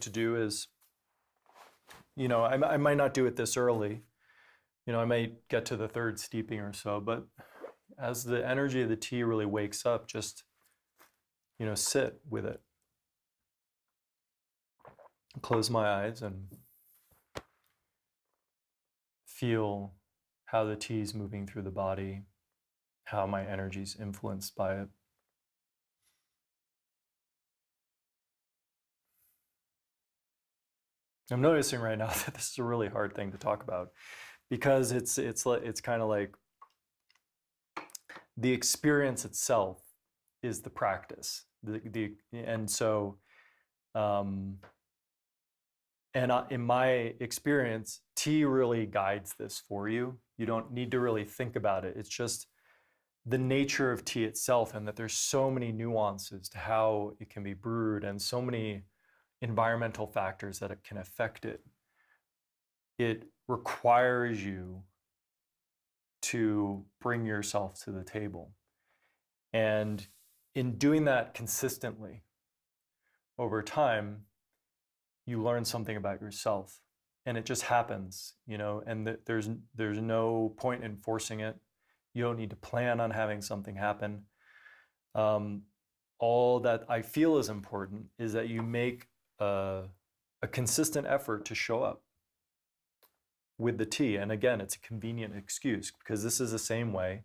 to do is, I might not do it this early. I might get to the third steeping or so, but as the energy of the tea really wakes up, just, sit with it. Close my eyes and feel how the tea is moving through the body, how my energy is influenced by it. I'm noticing right now that this is a really hard thing to talk about because it's kind of like the experience itself is the practice. In my experience, tea really guides this for you. You don't need to really think about it. It's just the nature of tea itself, and that there's so many nuances to how it can be brewed and so many environmental factors that it can affect it. It requires you to bring yourself to the table. And in doing that consistently over time, you learn something about yourself, and it just happens, and there's no point in forcing it. You don't need to plan on having something happen. All that I feel is important is that you make a consistent effort to show up with the tea. And again, it's a convenient excuse because this is the same way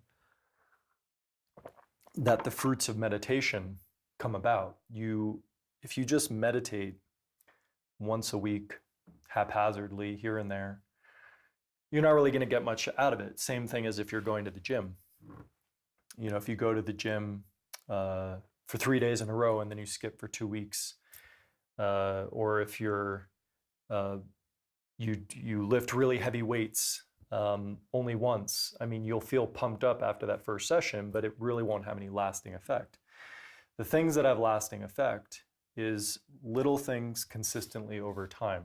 that the fruits of meditation come about. If you just meditate once a week, haphazardly here and there, you're not really going to get much out of it. Same thing as if you're going to the gym. If you go to the gym for 3 days in a row and then you skip for 2 weeks, or if you're you lift really heavy weights only once, you'll feel pumped up after that first session, but it really won't have any lasting effect. The things that have lasting effect is little things consistently over time,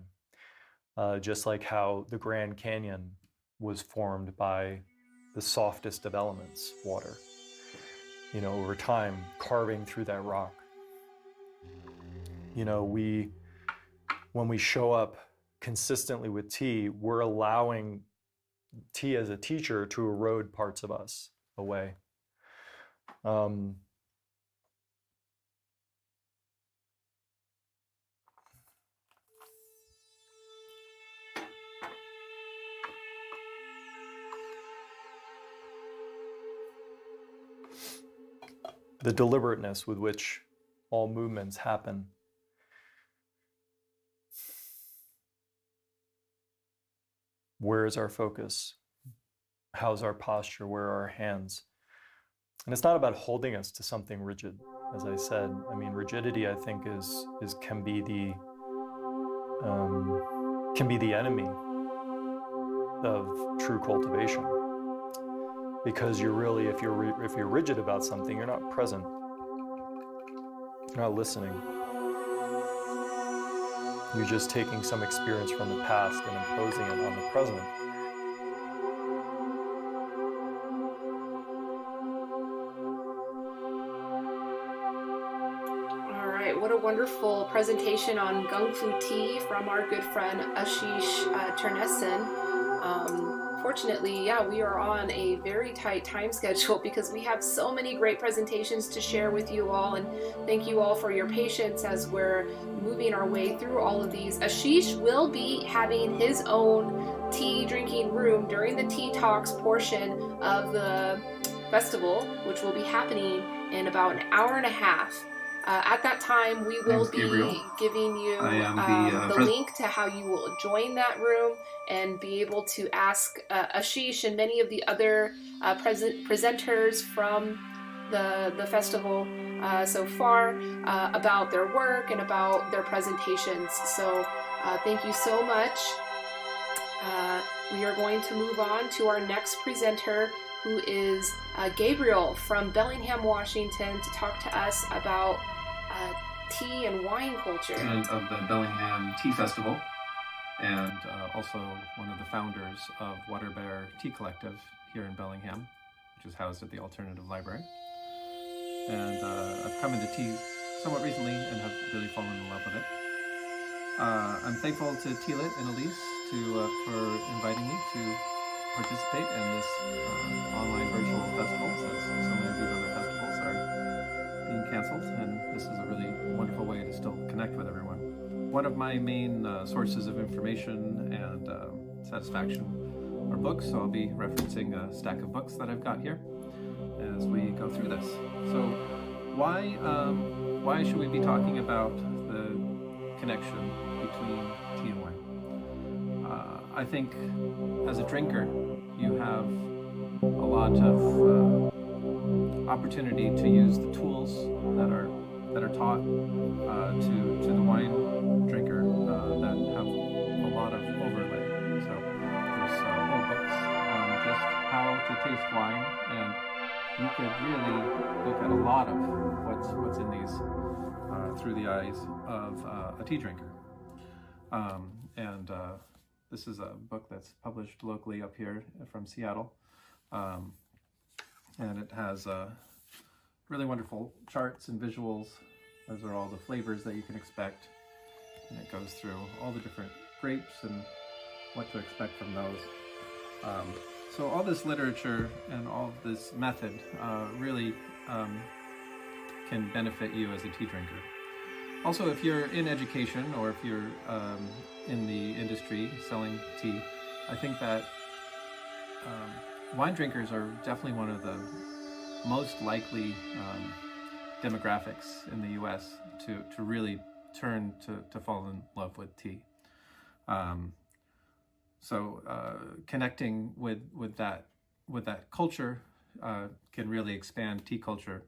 just like how the Grand Canyon was formed by the softest of elements, water. Over time, carving through that rock. When we show up consistently with tea, we're allowing tea as a teacher to erode parts of us away. The deliberateness with which all movements happen. Where is our focus? How's our posture? Where are our hands? And it's not about holding us to something rigid, as I said. Rigidity, I think, can be the enemy of true cultivation. Because if you're rigid about something, you're not present. You're not listening. You're just taking some experience from the past and imposing it on the present. All right, what a wonderful presentation on Gung Fu Tea from our good friend Ashish Ternessen. Fortunately, we are on a very tight time schedule because we have so many great presentations to share with you all, and thank you all for your patience as we're moving our way through all of these. Ashish will be having his own tea drinking room during the Tea Talks portion of the festival, which will be happening in about an hour and a half. At that time, we will be giving you the link to how you will join that room and be able to ask Ashish and many of the other presenters from the festival so far about their work and about their presentations. So thank you so much. We are going to move on to our next presenter, who is Gabriel from Bellingham, Washington, to talk to us about tea and wine culture. Of the Bellingham Tea Festival, and also one of the founders of Water Bear Tea Collective here in Bellingham, which is housed at the Alternative Library. And I've come into tea somewhat recently and have really fallen in love with it. I'm thankful to Tealet and Elise for inviting me to participate in this online virtual festival, since so many of these other festivals are being canceled, and this is a really wonderful way to still connect with everyone. One of my main sources of information and satisfaction are books, so I'll be referencing a stack of books that I've got here as we go through this. So why should we be talking about the connection between tea and wine? I think as a drinker, you have a lot of opportunity to use the tools that are taught to the wine drinker that have a lot of overlay. So there's whole books on just how to taste wine, and you could really look at a lot of what's in these through the eyes of a tea drinker. This is a book that's published locally up here from Seattle, and it has really wonderful charts and visuals. Those are all the flavors that you can expect, and it goes through all the different grapes and what to expect from those. So all this literature and all this method really can benefit you as a tea drinker. Also, if you're in education or if you're in the industry selling tea, I think that wine drinkers are definitely one of the most likely demographics in the US to really turn to fall in love with tea. So connecting with that culture can really expand tea culture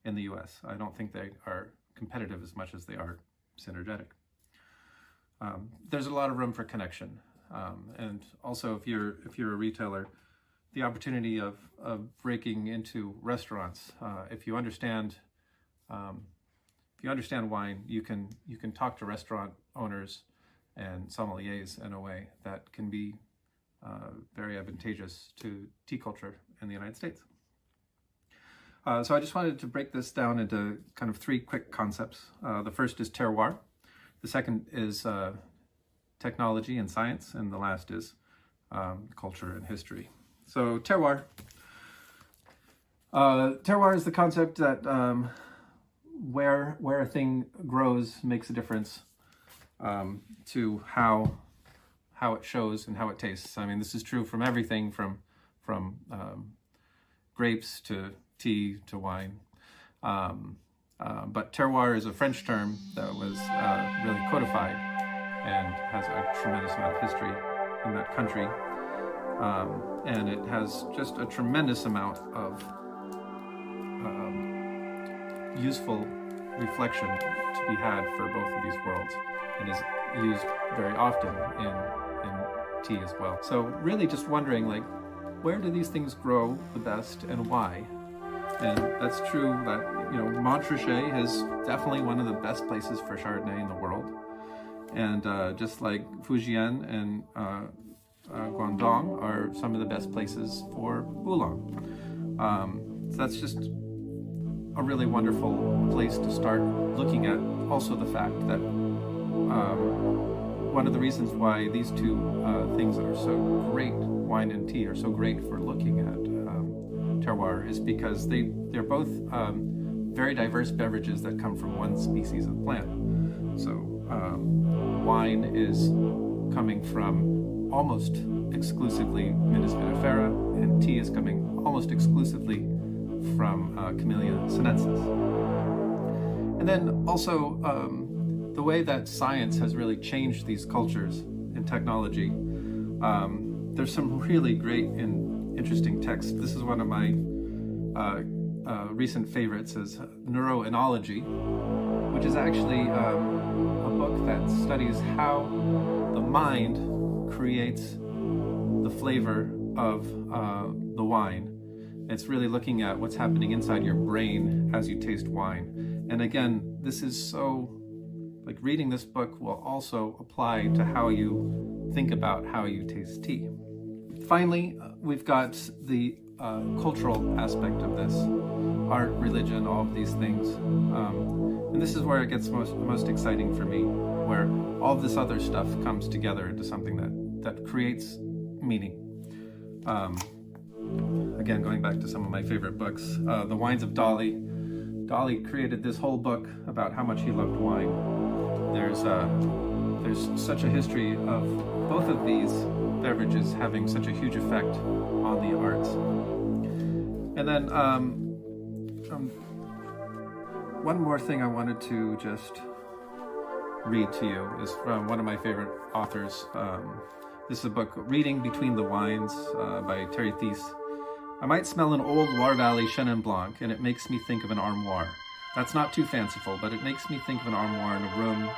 in the US. I don't think they are competitive as much as they are synergetic. There's a lot of room for connection, and also if you're a retailer, the opportunity of breaking into restaurants. If you understand wine, you can talk to restaurant owners and sommeliers in a way that can be very advantageous to tea culture in the United States. So I just wanted to break this down into kind of three quick concepts. The first is terroir. The second is technology and science, and the last is culture and history. So terroir. Terroir is the concept that where a thing grows makes a difference to how it shows and how it tastes. I mean, this is true from everything from grapes to tea to wine. But terroir is a French term that was really codified and has a tremendous amount of history in that country. And it has just a tremendous amount of useful reflection to be had for both of these worlds, and is used very often in tea as well. So really just wondering, like, where do these things grow the best and why? And that's true that, Montrachet is definitely one of the best places for Chardonnay in the world. And just like Fujian and Guangdong are some of the best places for oolong. So that's just a really wonderful place to start looking at. Also the fact that one of the reasons why these two things that are so great, wine and tea, are so great for looking at terroir is because they're both very diverse beverages that come from one species of plant. So wine is coming from almost exclusively Minis vinifera, and tea is coming almost exclusively from Camellia sinensis. And then also the way that science has really changed these cultures and technology. There's some really great and interesting texts. This is one of my recent favorites, is Neuroenology, which is actually a book that studies how the mind creates the flavor of the wine. It's really looking at what's happening inside your brain as you taste wine. And again, this is so, like, reading this book will also apply to how you think about how you taste tea. Finally, we've got the cultural aspect of this, art, religion, all of these things. And this is where it gets most exciting for me. where all this other stuff comes together into something that creates meaning. Again, going back to some of my favorite books, The Wines of Dolly. Dolly created this whole book about how much he loved wine. There's such a history of both of these beverages having such a huge effect on the arts. And then one more thing I wanted to just read to you is from one of my favorite authors. This is a book, Reading Between the Wines by Terry Thies. I might smell an old Loire Valley Chenin Blanc, and it makes me think of an armoire. That's not too fanciful, but it makes me think of an armoire in a room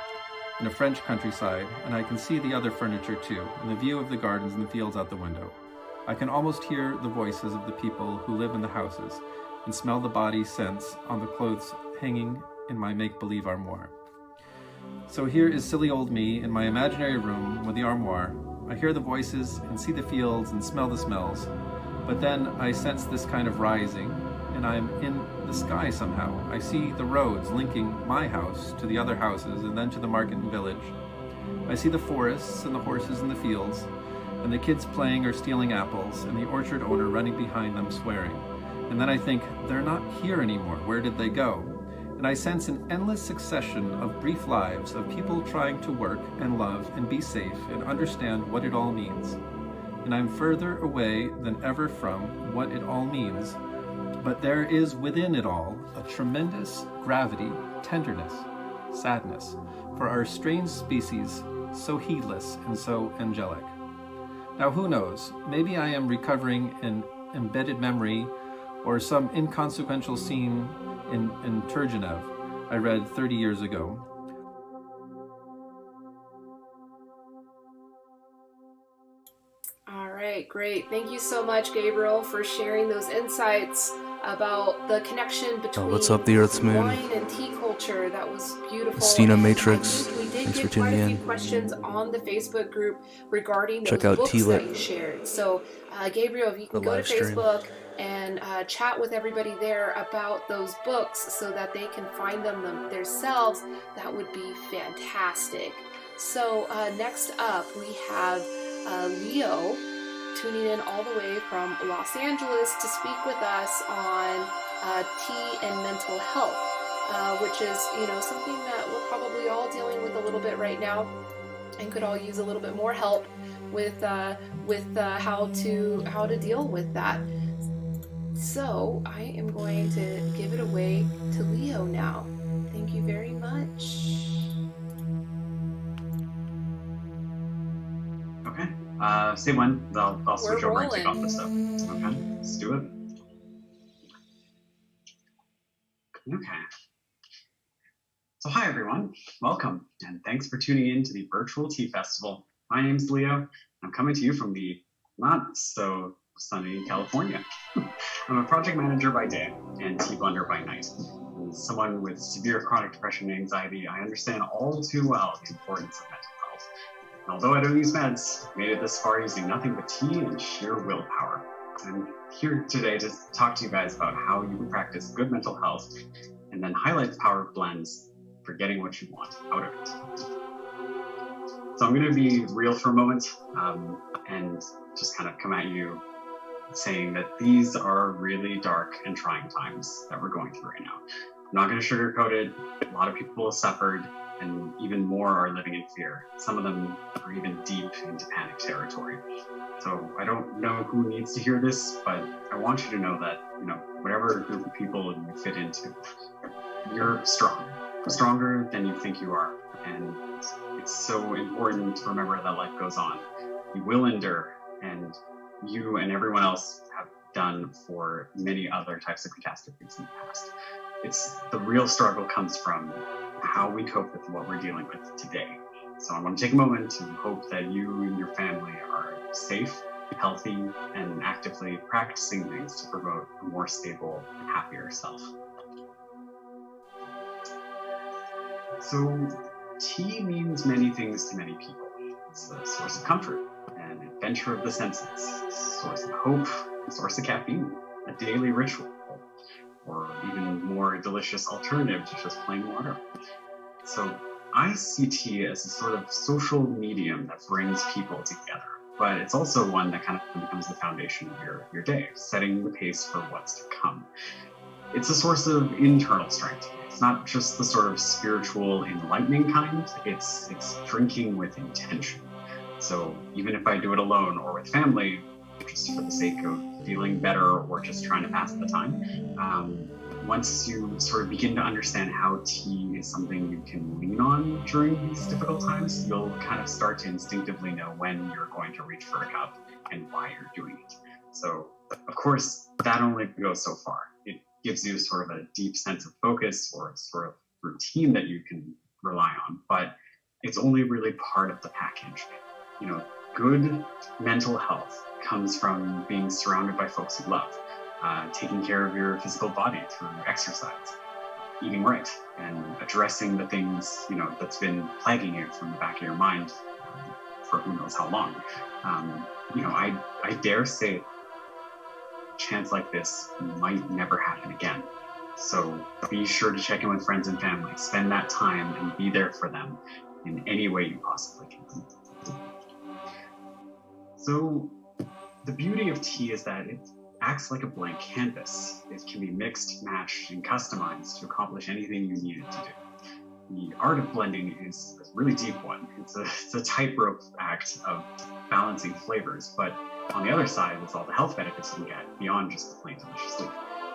in a French countryside, and I can see the other furniture too, and the view of the gardens and the fields out the window. I can almost hear the voices of the people who live in the houses, and smell the body scents on the clothes hanging in my make-believe armoire. So here is silly old me in my imaginary room with the armoire. I hear the voices and see the fields and smell the smells, but then I sense this kind of rising, and I'm in the sky somehow. I see the roads linking my house to the other houses and then to the market and village. I see the forests and the horses in the fields, and the kids playing or stealing apples, and the orchard owner running behind them swearing. And then I think, they're not here anymore. Where did they go? And I sense an endless succession of brief lives of people trying to work and love and be safe and understand what it all means. And I'm further away than ever from what it all means, but there is within it all a tremendous gravity, tenderness, sadness for our strange species, so heedless and so angelic. Now who knows, maybe I am recovering an embedded memory or some inconsequential scene in Turgenev I read 30 years ago. All right, great. Thank you so much, Gabriel, for sharing those insights about the connection between what's up, the Earth's Moon? wine and tea culture. That was beautiful. Stina And Matrix, I think we did thanks get for tuning quite a few in. questions on the Facebook group regarding Check those out books Tealet. that you shared. So, Gabriel, if you can The go to live stream. Facebook and chat with everybody there about those books so that they can find them themselves, that would be fantastic. So next up, we have Leo tuning in all the way from Los Angeles to speak with us on tea and mental health, which is, something that we're probably all dealing with a little bit right now, and could all use a little bit more help with how to deal with that. So I am going to give it away to Leo now. Thank you very much. Okay. Say when. I'll switch We're over and take off rolling. the stuff. Okay. Let's do it. Okay. So hi everyone. Welcome and thanks for tuning in to the virtual tea festival. My name's Leo. I'm coming to you from the not so sunny California. I'm a project manager by day and tea blender by night. As someone with severe chronic depression and anxiety, I understand all too well the importance of mental health. And although I don't use meds, I made it this far using nothing but tea and sheer willpower. I'm here today to talk to you guys about how you can practice good mental health and then highlight the power of blends for getting what you want out of it. So I'm going to be real for a moment and just kind of come at you saying that these are really dark and trying times that we're going through right now. I'm not going to sugarcoat it. A lot of people have suffered, and even more are living in fear. Some of them are even deep into panic territory. So I don't know who needs to hear this, but I want you to know that, whatever group of people you fit into, you're strong, stronger than you think you are. And it's so important to remember that life goes on. You will endure, and you and everyone else have done for many other types of catastrophes in the past. It's the real struggle comes from how we cope with what we're dealing with today. So I want to take a moment to hope that you and your family are safe, healthy, and actively practicing things to promote a more stable and happier self. So tea means many things to many people. It's a source of comfort, an adventure of the senses, a source of hope, a source of caffeine, a daily ritual, or even more delicious alternative to just plain water. So I see tea as a sort of social medium that brings people together, but it's also one that kind of becomes the foundation of your day, setting the pace for what's to come. It's a source of internal strength. It's not just the sort of spiritual, enlightening kind, it's drinking with intention. So even if I do it alone or with family, just for the sake of feeling better or just trying to pass the time, once you sort of begin to understand how tea is something you can lean on during these difficult times, you'll kind of start to instinctively know when you're going to reach for a cup and why you're doing it. So, of course, that only goes so far. It gives you sort of a deep sense of focus or sort of routine that you can rely on, but it's only really part of the package. You know, good mental health comes from being surrounded by folks you love. Taking care of your physical body through exercise, eating right, and addressing the things, you know, that's been plaguing you from the back of your mind for who knows how long. You know, I dare say a chance like this might never happen again. So be sure to check in with friends and family, spend that time and be there for them in any way you possibly can. So the beauty of tea is that it acts like a blank canvas. It can be mixed, matched, and customized to accomplish anything you need it to do. The art of blending is a really deep one. It's a tightrope act of balancing flavors, but on the other side is all the health benefits you can get beyond just the plain delicious leaf.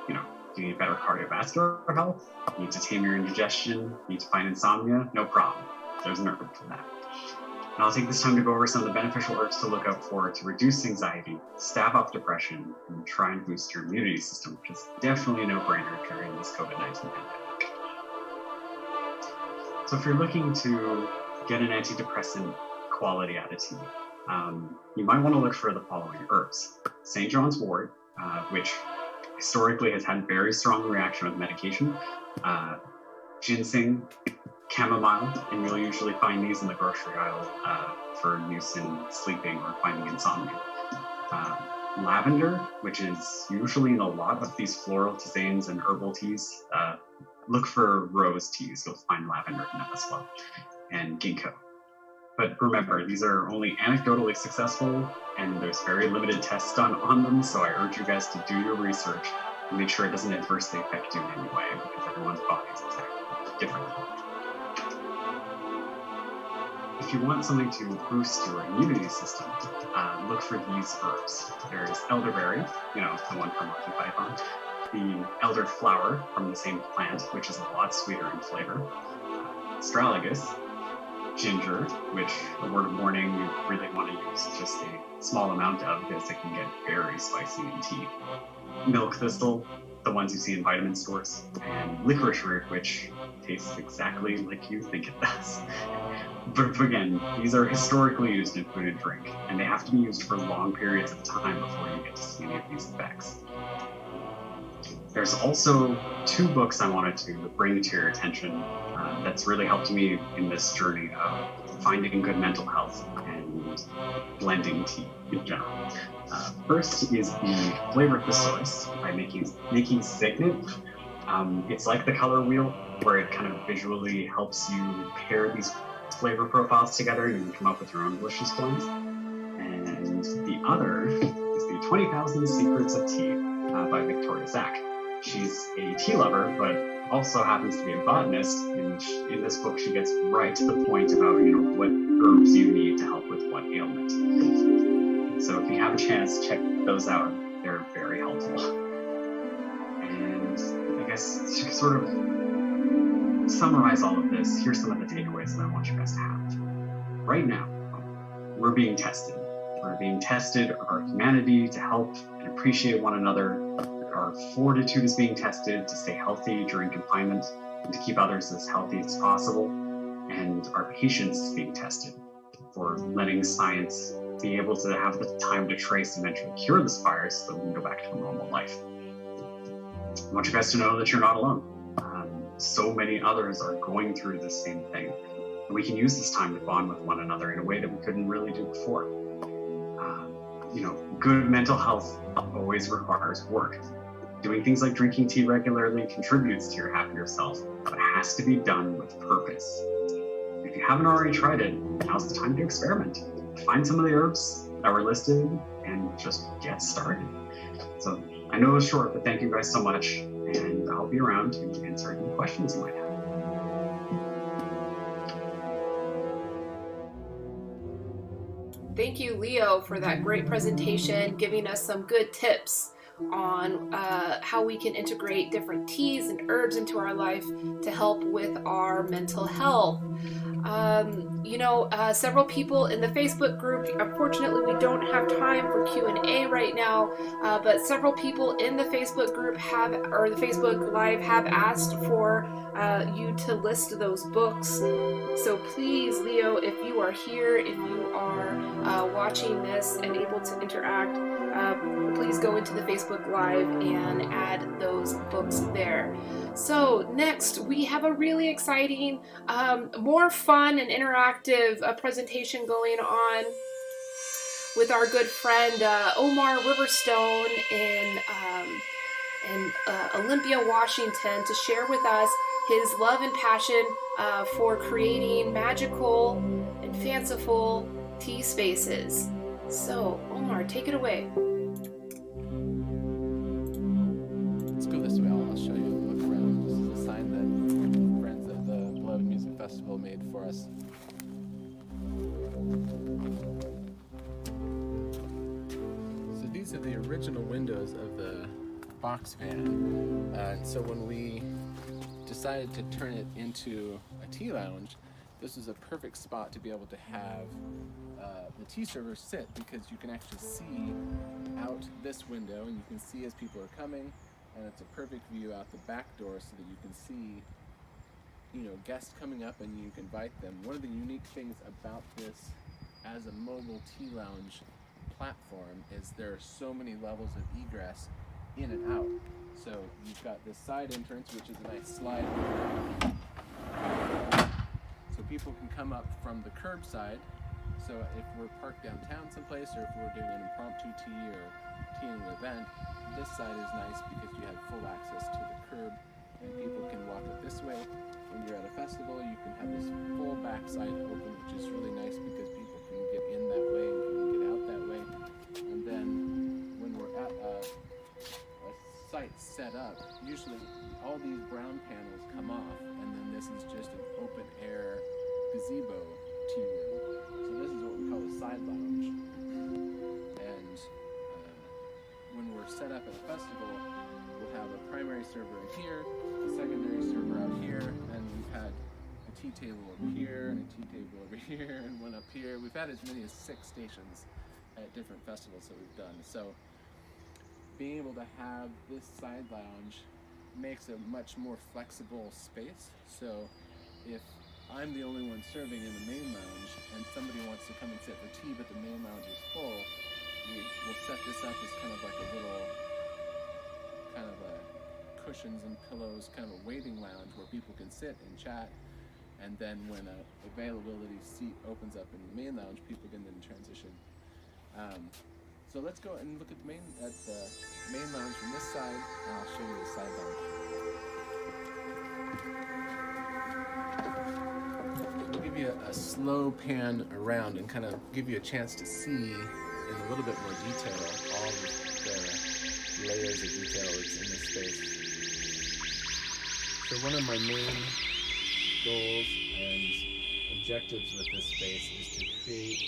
You know, do you need better cardiovascular health? Need to tame your indigestion? Need to find insomnia? No problem. There's an herb for that. And I'll take this time to go over some of the beneficial herbs to look out for to reduce anxiety, stave off depression, and try and boost your immunity system, which is definitely a no-brainer during this COVID-19 pandemic. So if you're looking to get an antidepressant quality out of tea, you might want to look for the following herbs. St. John's wort, which historically has had very strong reaction with medication, ginseng, chamomile, and you'll usually find these in the grocery aisle for use in sleeping or finding insomnia. Lavender, which is usually in a lot of these floral tisanes and herbal teas. Look for rose teas, you'll find lavender in that as well. And ginkgo. But remember, these are only anecdotally successful and there's very limited tests done on them, so I urge you guys to do your research and make sure it doesn't adversely affect you in any way, because everyone's body is exactly different. If you want something to boost your immunity system, look for these herbs. There's elderberry, you know, the one from Monty Python, the elderflower from the same plant, which is a lot sweeter in flavor, astragalus, ginger, which, a word of warning, you really want to use just a small amount of because it can get very spicy in tea, milk thistle, the ones you see in vitamin stores, and licorice root, which tastes exactly like you think it does. But again, these are historically used in food and drink, and they have to be used for long periods of time before you get to see any of these effects. There's also 2 books I wanted to bring to your attention that's really helped me in this journey of finding good mental health and blending tea in general. First is the Flavor Thesaurus by Nikki Signet. It's like the color wheel, where it kind of visually helps you pair these flavor profiles together and you can come up with your own delicious blends. And the other is the 20,000 Secrets of Tea by Victoria Zack. She's a tea lover, but also happens to be a botanist, and in this book she gets right to the point about, you know, what herbs you need to help with what ailment. So if you have a chance, check those out. They're very helpful. And I guess to sort of summarize all of this, here's some of the takeaways that I want you guys to have. Right now, we're being tested. We're being tested of our humanity to help and appreciate one another. Our fortitude is being tested to stay healthy during confinement and to keep others as healthy as possible. And our patience is being tested for letting science be able to have the time to trace and eventually cure this virus so that we can go back to a normal life. I want you guys to know that you're not alone. So many others are going through the same thing. And we can use this time to bond with one another in a way that we couldn't really do before. You know, good mental health always requires work. Doing things like drinking tea regularly contributes to your happier self, but it has to be done with purpose. if you haven't already tried it, now's the time to experiment. Find some of the herbs that were listed and just get started. So I know it was short, but thank you guys so much, and I'll be around to answer any questions you might have. Thank you, Leo, for that great presentation, giving us some good tips on how we can integrate different teas and herbs into our life to help with our mental health. Several people in the Facebook group, unfortunately we don't have time for Q&A right now, but several people in the Facebook group or the Facebook Live have asked for you to list those books. So please, Leo, if you are here, if you are watching this and able to interact, please go into the Facebook Live and add those books there. So next, we have a really exciting, more fun and interactive presentation going on with our good friend Omar Riverstone in Olympia, Washington, to share with us his love and passion for creating magical and fanciful tea spaces. So, Omar, take it away. Let's go this way. I'll show you. Look around. This is a sign that friends of the Beloved Music Festival made for us. So these are the original windows of the box van. And so when we decided to turn it into a tea lounge, this was a perfect spot to be able to have the tea servers sit, because you can actually see out this window and you can see as people are coming, and it's a perfect view out the back door so that you can see, guests coming up and you can invite them. One of the unique things about this as a mobile tea lounge platform is there are so many levels of egress in and out. So you've got this side entrance, which is a nice slide. So people can come up from the curbside. So if we're parked downtown someplace, or if we're doing an impromptu tea or teaing an event, this side is nice because you have full access to the curb, and people can walk up this way. When you're at a festival, you can have this full backside open, which is really nice because people can get in that way and can get out that way. And then when we're at a site set up, usually all these brown panels come off, and then this is just an open air gazebo tea room. So this is what we call a side lounge. And when we're set up at a festival, we'll have a primary server in here, a secondary server out here, and we've had a tea table over here, and a tea table over here, and one up here. We've had as many as 6 stations at different festivals that we've done. So being able to have this side lounge makes a much more flexible space. So if I'm the only one serving in the main lounge and somebody wants to come and sit for tea but the main lounge is full, we'll set this up as kind of like a little cushions and pillows, kind of a waiting lounge where people can sit and chat, and then when a availability seat opens up in the main lounge, people can then transition. So let's go and look at the main lounge from this side, and I'll show you the side lounge. We'll give you a slow pan around and kind of give you a chance to see in a little bit more detail all the layers of detail that's in this space. So one of my main goals and objectives with this space is to create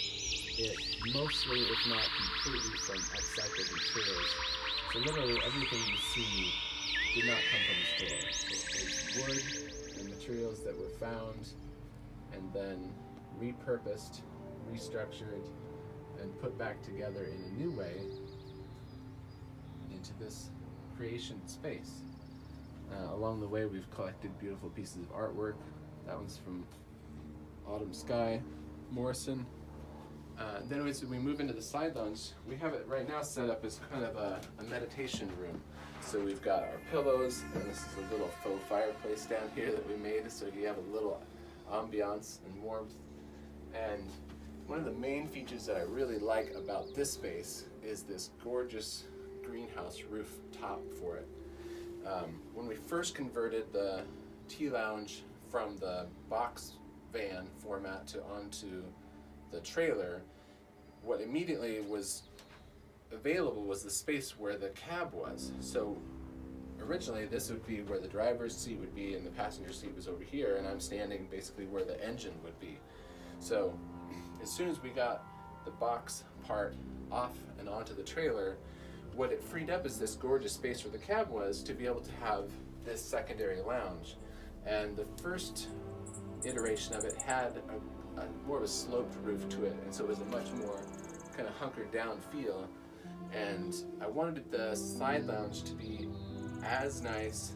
it mostly, if not completely, from upcycled materials. So literally everything you see did not come from the store. It was wood and materials that were found and then repurposed, restructured, and put back together in a new way into this creation space. Along the way, we've collected beautiful pieces of artwork. That one's from Autumn Sky Morrison. Then as we move into the side lounge, we have it right now set up as kind of a meditation room. So we've got our pillows, and this is a little faux fireplace down here that we made, so you have a little ambiance and warmth. And one of the main features that I really like about this space is this gorgeous greenhouse roof top for it. When we first converted the tea lounge from the box van format to onto the trailer, what immediately was available was the space where the cab was. So originally this would be where the driver's seat would be and the passenger seat was over here, and I'm standing basically where the engine would be. So as soon as we got the box part off and onto the trailer, what it freed up is this gorgeous space where the cab was to be able to have this secondary lounge. And the first iteration of it had a more of a sloped roof to it, and so it was a much more kind of hunkered down feel. And I wanted the side lounge to be as nice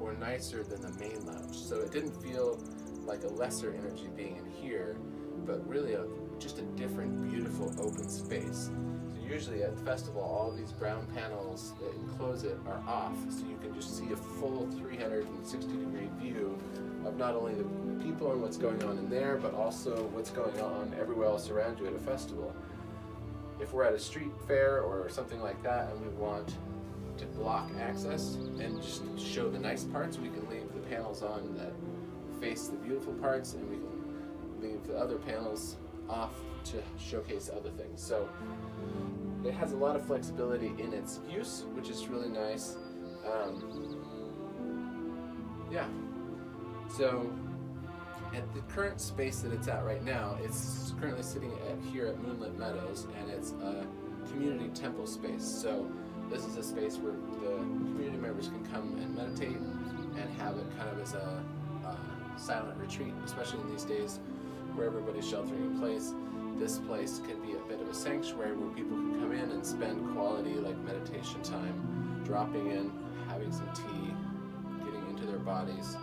or nicer than the main lounge, so it didn't feel like a lesser energy being in here, but really just a different, beautiful open space. So usually at the festival, all of these brown panels that enclose it are off, so you can just see a full 360-degree view of not only the people and what's going on in there, but also what's going on everywhere else around you at a festival. If we're at a street fair or something like that and we want to block access and just show the nice parts, we can leave the panels on that face the beautiful parts, and we can leave the other panels off to showcase other things. So it has a lot of flexibility in its use, which is really nice. Yeah. So at the current space that it's at right now, it's currently sitting here at Moonlit Meadows, and it's a community temple space. So this is a space where the community members can come and meditate and have it kind of as a silent retreat, especially in these days where everybody's sheltering in place. This place can be a bit of a sanctuary where people can come in and spend quality like meditation time, dropping in, having some tea, getting into their bodies,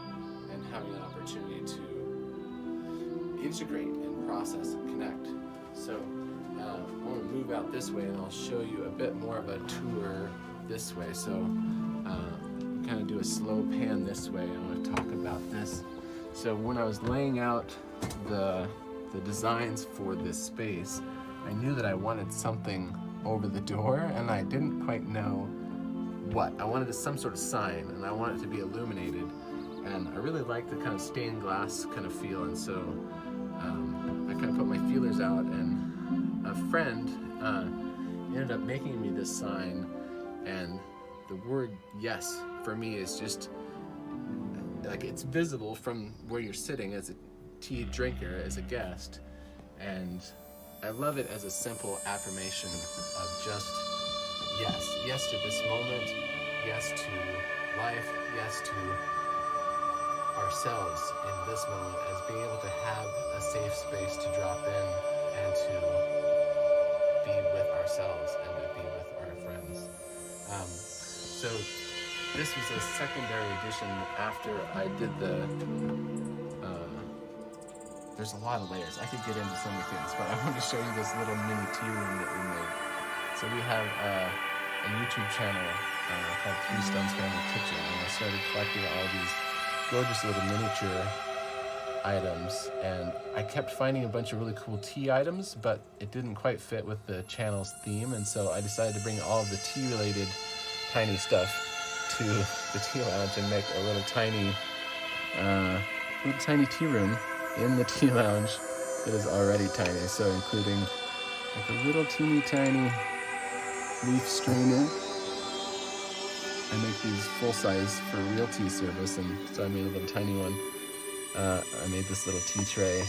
and having an opportunity to integrate and process and connect. So I'm going to move out this way and I'll show you a bit more of a tour this way. So kind of do a slow pan this way. I want to talk about this. So when I was laying out the designs for this space, I knew that I wanted something over the door, and I didn't quite know what. I wanted some sort of sign, and I wanted it to be illuminated, and I really like the kind of stained glass kind of feel, and so I kind of put my feelers out, and a friend ended up making me this sign, and the word yes for me is just like it's visible from where you're sitting as a tea drinker, as a guest, and I love it as a simple affirmation of just yes to this moment, yes to life, yes to ourselves in this moment, as being able to have a safe space to drop in and to be with ourselves and to be with our friends. So this was a secondary edition after I did the there's a lot of layers. I could get into so many things, but I wanted to show you this little mini tea room that we made. So we have a YouTube channel called 3 Stones Family Kitchen, and I started collecting all these gorgeous little miniature items, and I kept finding a bunch of really cool tea items, but it didn't quite fit with the channel's theme, and so I decided to bring all of the tea-related tiny stuff to the tea lounge and make a little tiny tea room in the tea lounge that is already tiny. So including like a little teeny tiny leaf strainer. I make these full size for real tea service, and so I made a little tiny one. I made this little tea tray.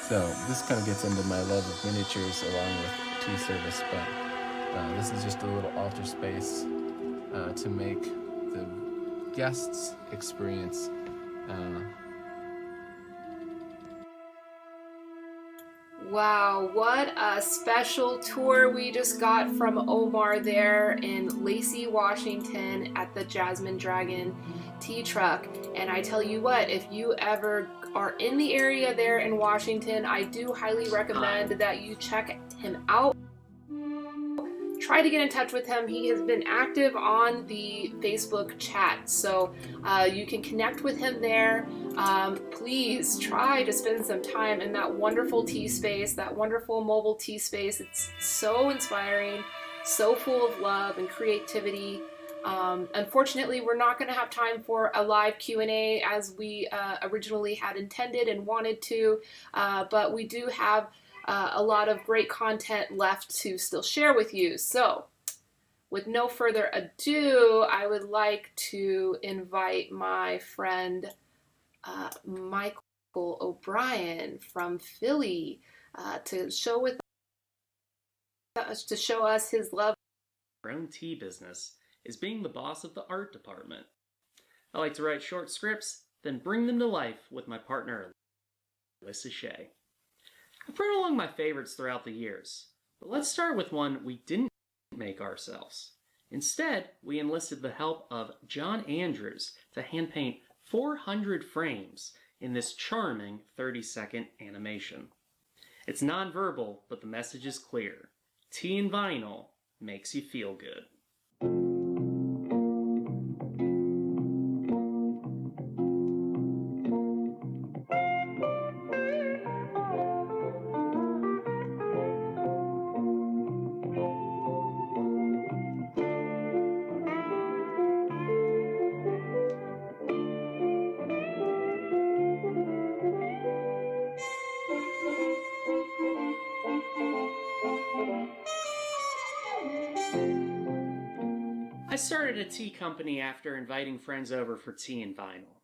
So this kind of gets into my love of miniatures along with tea service, but this is just a little altar space to make the guests' experience Wow, what a special tour we just got from Omar there in Lacey, Washington at the Jasmine Dragon Tea Truck. And I tell you what, if you ever are in the area there in Washington, I do highly recommend that you check him out. Try to get in touch with him. He has been active on the Facebook chat, so you can connect with him there. Please try to spend some time in that wonderful tea space, that wonderful mobile tea space. It's so inspiring, so full of love and creativity. Unfortunately, we're not going to have time for a live Q&A as we originally had intended and wanted to, but we do have a lot of great content left to still share with you. So with no further ado, I would like to invite my friend Michael O'Brien from Philly to show us his love. Our own tea business is being the boss of the art department. I like to write short scripts, then bring them to life with my partner, Alyssa Shea. I've brought along my favorites throughout the years, but let's start with one we didn't make ourselves. Instead, we enlisted the help of John Andrews to hand paint 400 frames in this charming 30-second animation. It's nonverbal, but the message is clear. Tea and vinyl makes you feel good. I started a tea company after inviting friends over for tea and vinyl.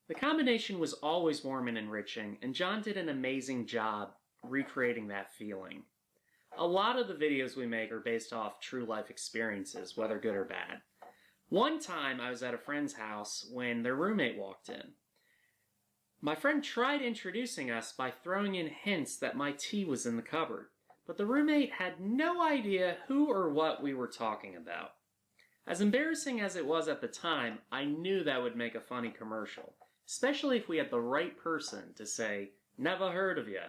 The combination was always warm and enriching, and John did an amazing job recreating that feeling. A lot of the videos we make are based off true life experiences, whether good or bad. One time I was at a friend's house when their roommate walked in. My friend tried introducing us by throwing in hints that my tea was in the cupboard, but the roommate had no idea who or what we were talking about. As embarrassing as it was at the time, I knew that would make a funny commercial, especially if we had the right person to say, "Never heard of ya."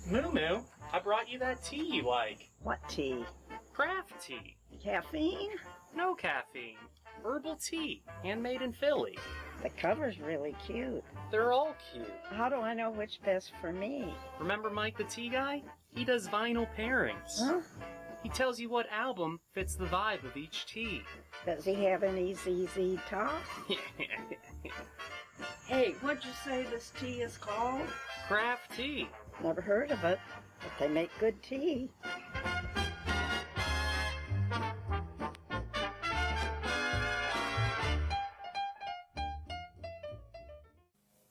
Moo Moo, I brought you that tea you like. What tea? Craft tea. Caffeine? No caffeine. Herbal tea, handmade in Philly. The cover's really cute. They're all cute. How do I know which best for me? Remember Mike the tea guy? He does vinyl pairings. Huh? He tells you what album fits the vibe of each tea. Does he have any ZZ Top? Hey, what'd you say this tea is called? Craft tea. Never heard of it, but they make good tea.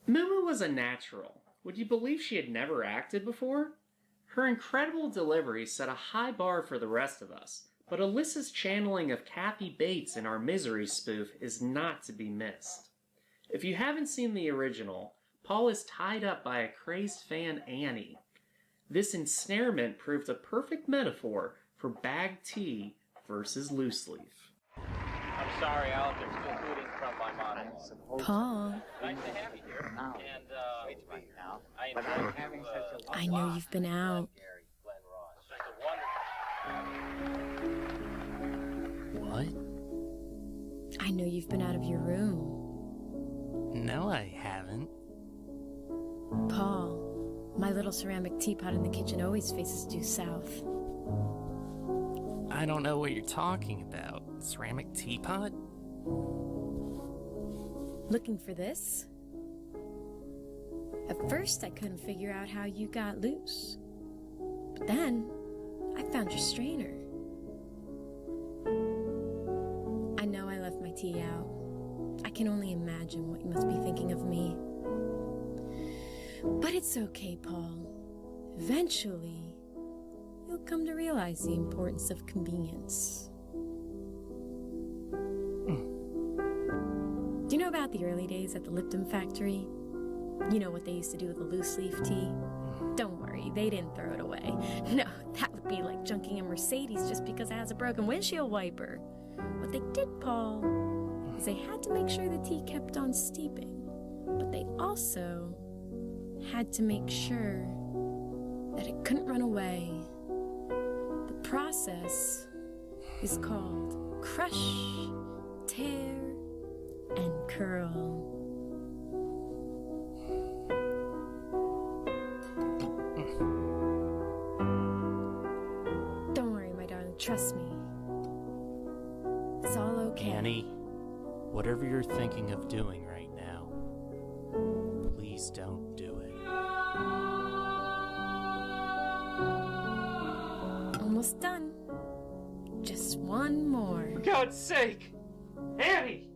Mumu was a natural. Would you believe she had never acted before? Her incredible delivery set a high bar for the rest of us, but Alyssa's channeling of Kathy Bates in our Misery spoof is not to be missed. If you haven't seen the original, Paul is tied up by a crazed fan Annie. This ensnarement proved a perfect metaphor for bagged tea versus loose leaf. I'm sorry, Alec, there's still booting from my monitor. Paul, Nice to have you here. And I enjoy having such a I know you've been out. What? I know you've been out of your room. No, I haven't. Paul, my little ceramic teapot in the kitchen always faces due south. I don't know what you're talking about. Ceramic teapot? Looking for this? At first, I couldn't figure out how you got loose. But then, I found your strainer. I know I left my tea out. I can only imagine what you must be thinking of me. But it's okay, Paul. Eventually, you'll come to realize the importance of convenience. Do you know about the early days at the Lipton factory? You know what they used to do with the loose leaf tea? Don't worry, they didn't throw it away. No, that would be like junking a Mercedes just because it has a broken windshield wiper. What they did, Paul, is they had to make sure the tea kept on steeping, but they also had to make sure that it couldn't run away. The process is called crush, tear, and curl. Trust me. It's all okay. Annie, whatever you're thinking of doing right now, please don't do it. Almost done. Just one more. For God's sake! Annie!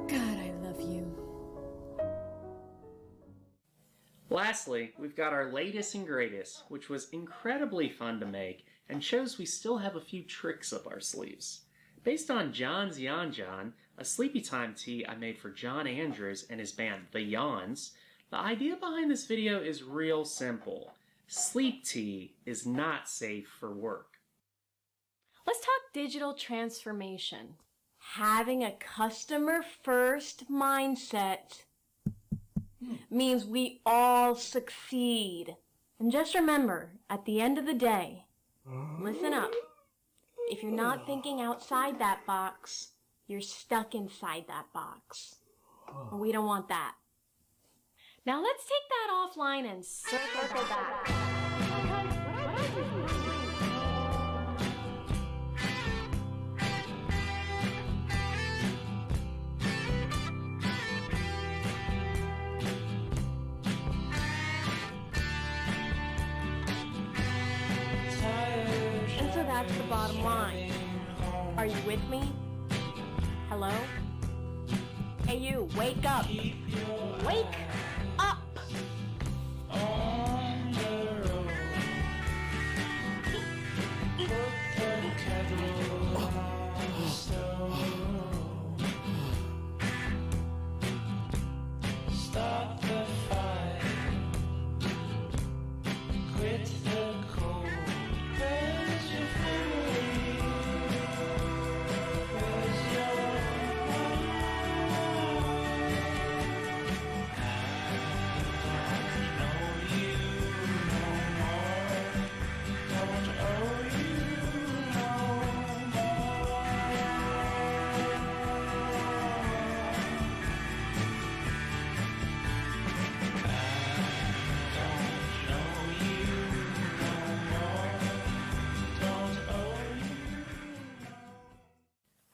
God, I love you. Lastly, we've got our latest and greatest, which was incredibly fun to make and shows we still have a few tricks up our sleeves. Based on John's Yawn John, a sleepy time tea I made for John Andrews and his band The Yawns, the idea behind this video is real simple. Sleep tea is not safe for work. Let's talk digital transformation. Having a customer-first mindset means we all succeed. And just remember, at the end of the day, listen up. If you're not thinking outside that box, you're stuck inside that box. And we don't want that. Now let's take that offline and circle back. And so that's the bottom line. Are you with me? Hello? Hey you, wake up. Wake up! Stop the fight. Quit the cold. Where's your family? Where's your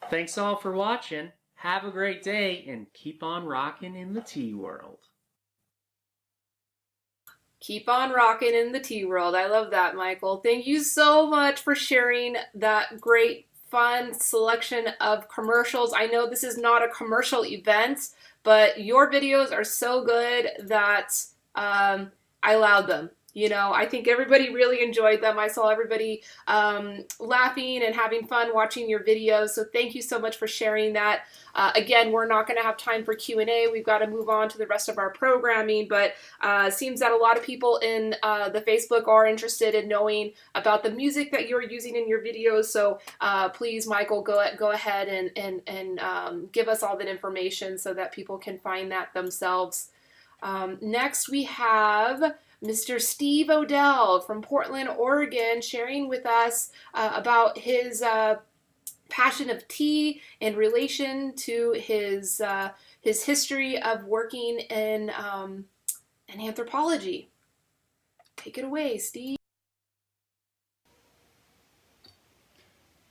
Thanks all for watching. Have a great day and keep on rocking in the tea world. Keep on rocking in the tea world. I love that, Michael. Thank you so much for sharing that great, fun selection of commercials. I know this is not a commercial event, but your videos are so good that I allowed them. You know, I think everybody really enjoyed them. I saw everybody laughing and having fun watching your videos. So thank you so much for sharing that. Again, we're not going to have time for Q&A. We've got to move on to the rest of our programming. But it seems that a lot of people in the Facebook are interested in knowing about the music that you're using in your videos. So please, Michael, go ahead and give us all that information so that people can find that themselves. Next, we have Mr. Steve Odell from Portland, Oregon, sharing with us about his passion of tea in relation to his history of working in anthropology. Take it away, Steve.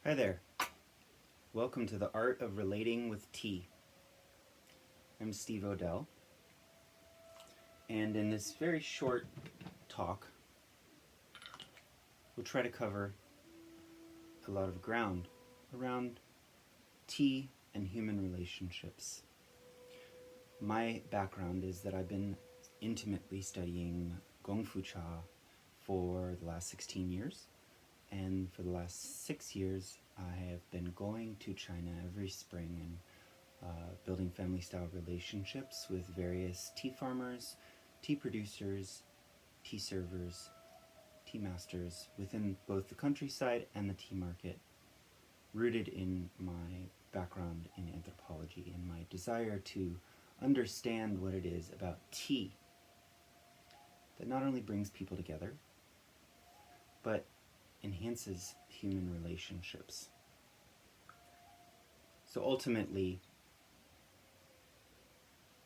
Hi there. Welcome to the Art of Relating with Tea. I'm Steve Odell. And in this very short talk, we'll try to cover a lot of ground around tea and human relationships. My background is that I've been intimately studying Gong Fu Cha for the last 16 years. And for the last 6 years, I have been going to China every spring and building family-style relationships with various tea farmers, tea producers, tea servers, tea masters within both the countryside and the tea market, rooted in my background in anthropology and my desire to understand what it is about tea that not only brings people together, but enhances human relationships. So ultimately,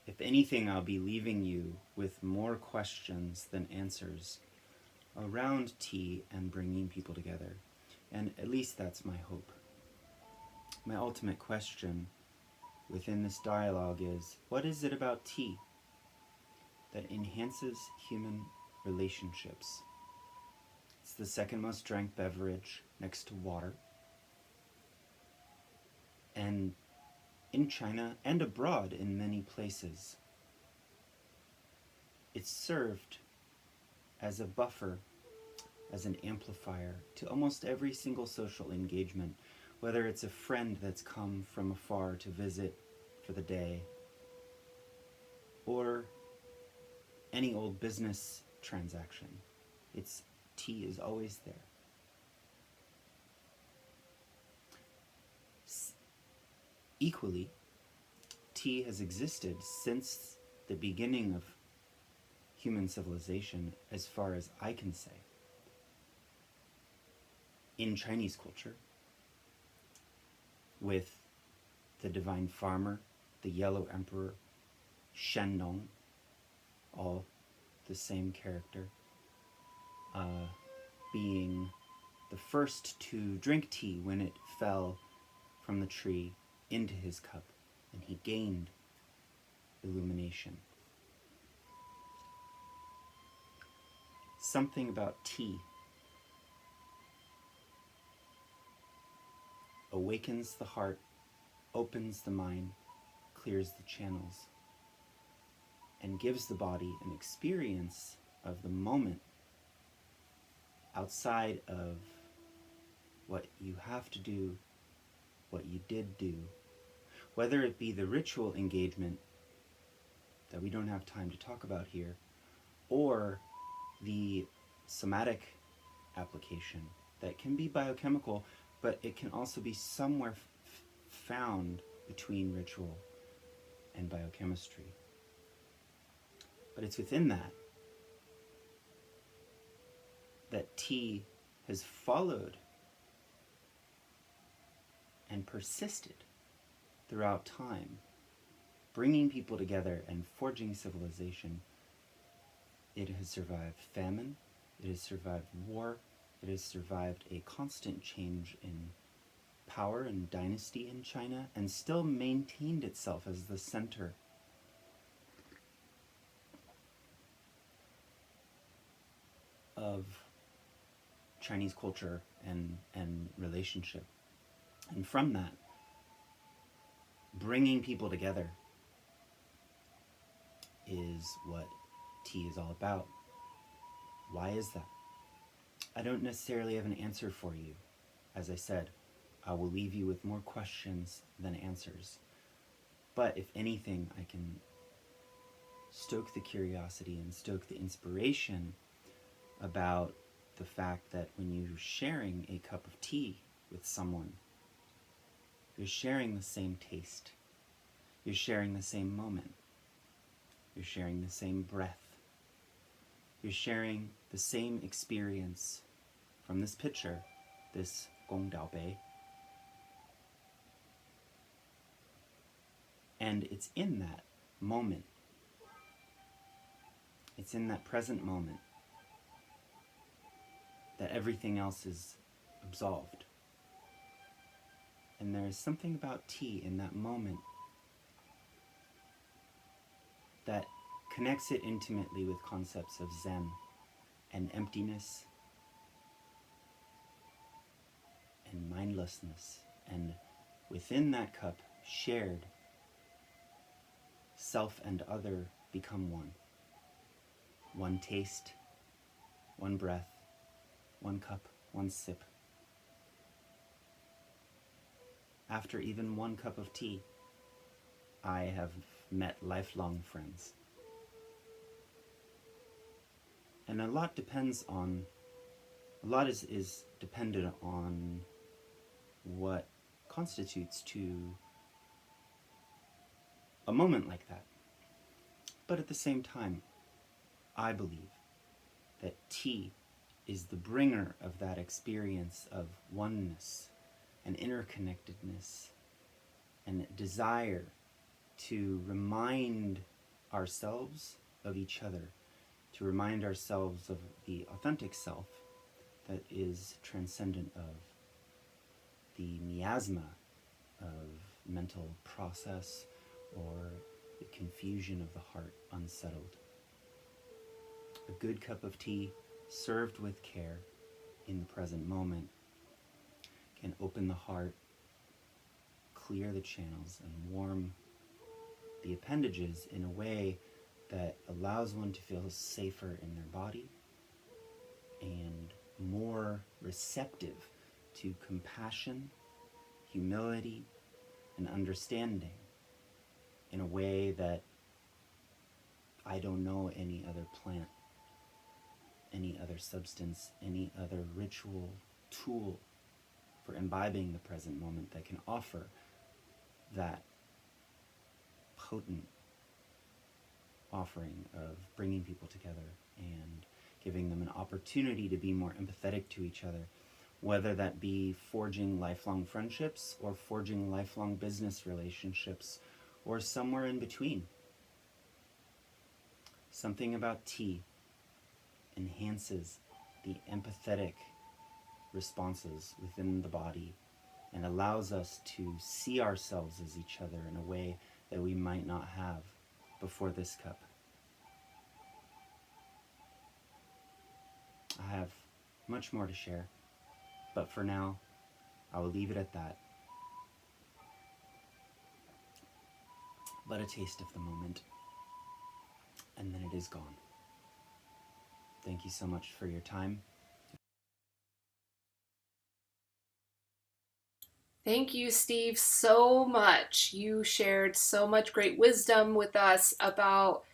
if anything, I'll be leaving you with more questions than answers around tea and bringing people together. And at least that's my hope. My ultimate question within this dialogue is, what is it about tea that enhances human relationships? It's the second most drank beverage next to water. And in China and abroad in many places, it's served as a buffer, as an amplifier to almost every single social engagement, whether it's a friend that's come from afar to visit for the day, or any old business transaction. Tea is always there. Equally, tea has existed since the beginning of human civilization, as far as I can say. In Chinese culture, with the divine farmer, the yellow emperor, Shandong, all the same character, being the first to drink tea when it fell from the tree into his cup, and he gained illumination. Something about tea awakens the heart, opens the mind, clears the channels, and gives the body an experience of the moment outside of what you have to do, what you did do, whether it be the ritual engagement that we don't have time to talk about here, or the somatic application that can be biochemical, but it can also be somewhere found between ritual and biochemistry. But it's within that tea has followed and persisted throughout time, bringing people together and forging civilization. It has survived famine, it has survived war, it has survived a constant change in power and dynasty in China, and still maintained itself as the center of Chinese culture and relationship. And from that, bringing people together is what tea is all about. Why is that? I don't necessarily have an answer for you. As I said, I will leave you with more questions than answers. But if anything, I can stoke the curiosity and stoke the inspiration about the fact that when you're sharing a cup of tea with someone, you're sharing the same taste. You're sharing the same moment. You're sharing the same breath. You're sharing the same experience from this picture, this Gong Dao Bei. And it's in that moment, it's in that present moment, that everything else is absolved. And there is something about tea in that moment that connects it intimately with concepts of Zen and emptiness and mindlessness. And within that cup, shared, self and other become one. One taste, one breath, one cup, one sip. After even one cup of tea, I have met lifelong friends. And a lot depends on, is dependent on what constitutes to a moment like that. But at the same time, I believe that tea is the bringer of that experience of oneness and interconnectedness and desire to remind ourselves of each other, to remind ourselves of the authentic self that is transcendent of the miasma of mental process or the confusion of the heart unsettled. A good cup of tea served with care in the present moment can open the heart, clear the channels, and warm the appendages in a way that allows one to feel safer in their body and more receptive to compassion, humility, and understanding in a way that I don't know any other plant, any other substance, any other ritual tool for imbibing the present moment that can offer that potent offering of bringing people together and giving them an opportunity to be more empathetic to each other, whether that be forging lifelong friendships or forging lifelong business relationships or somewhere in between. Something about tea enhances the empathetic responses within the body and allows us to see ourselves as each other in a way that we might not have before this cup. I have much more to share, but for now, I will leave it at that. But a taste of the moment, and then it is gone. Thank you so much for your time. Thank you, Steve, so much. You shared so much great wisdom with us about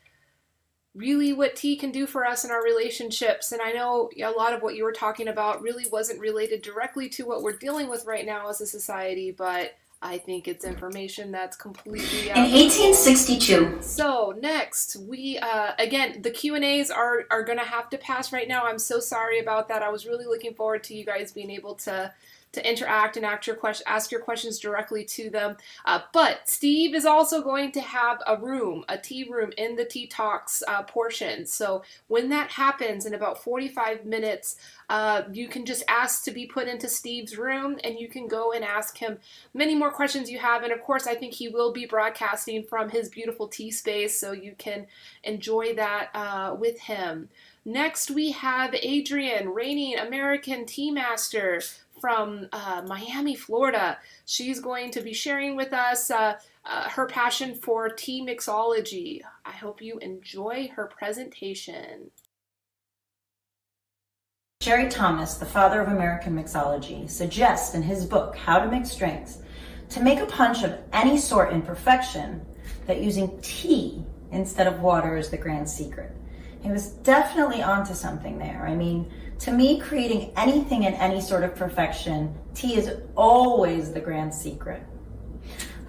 really what tea can do for us in our relationships. And I know a lot of what you were talking about really wasn't related directly to what we're dealing with right now as a society, but I think it's information that's completely in 1862. So next, we again, the Q&As are going to have to pass right now. I'm so sorry about that. I was really looking forward to you guys being able to interact and ask your questions directly to them. But Steve is also going to have a tea room in the Tea Talks portion. So when that happens in about 45 minutes, you can just ask to be put into Steve's room and you can go and ask him many more questions you have. And of course, I think he will be broadcasting from his beautiful tea space, so you can enjoy that with him. Next, we have Adrienne, reigning American Tea Master from Miami, Florida. She's going to be sharing with us her passion for tea mixology. I hope you enjoy her presentation. Jerry Thomas, the father of American mixology, suggests in his book, How to Mix Drinks, to make a punch of any sort in perfection, that using tea instead of water is the grand secret. He was definitely onto something there. I mean, to me, creating anything in any sort of perfection, tea is always the grand secret.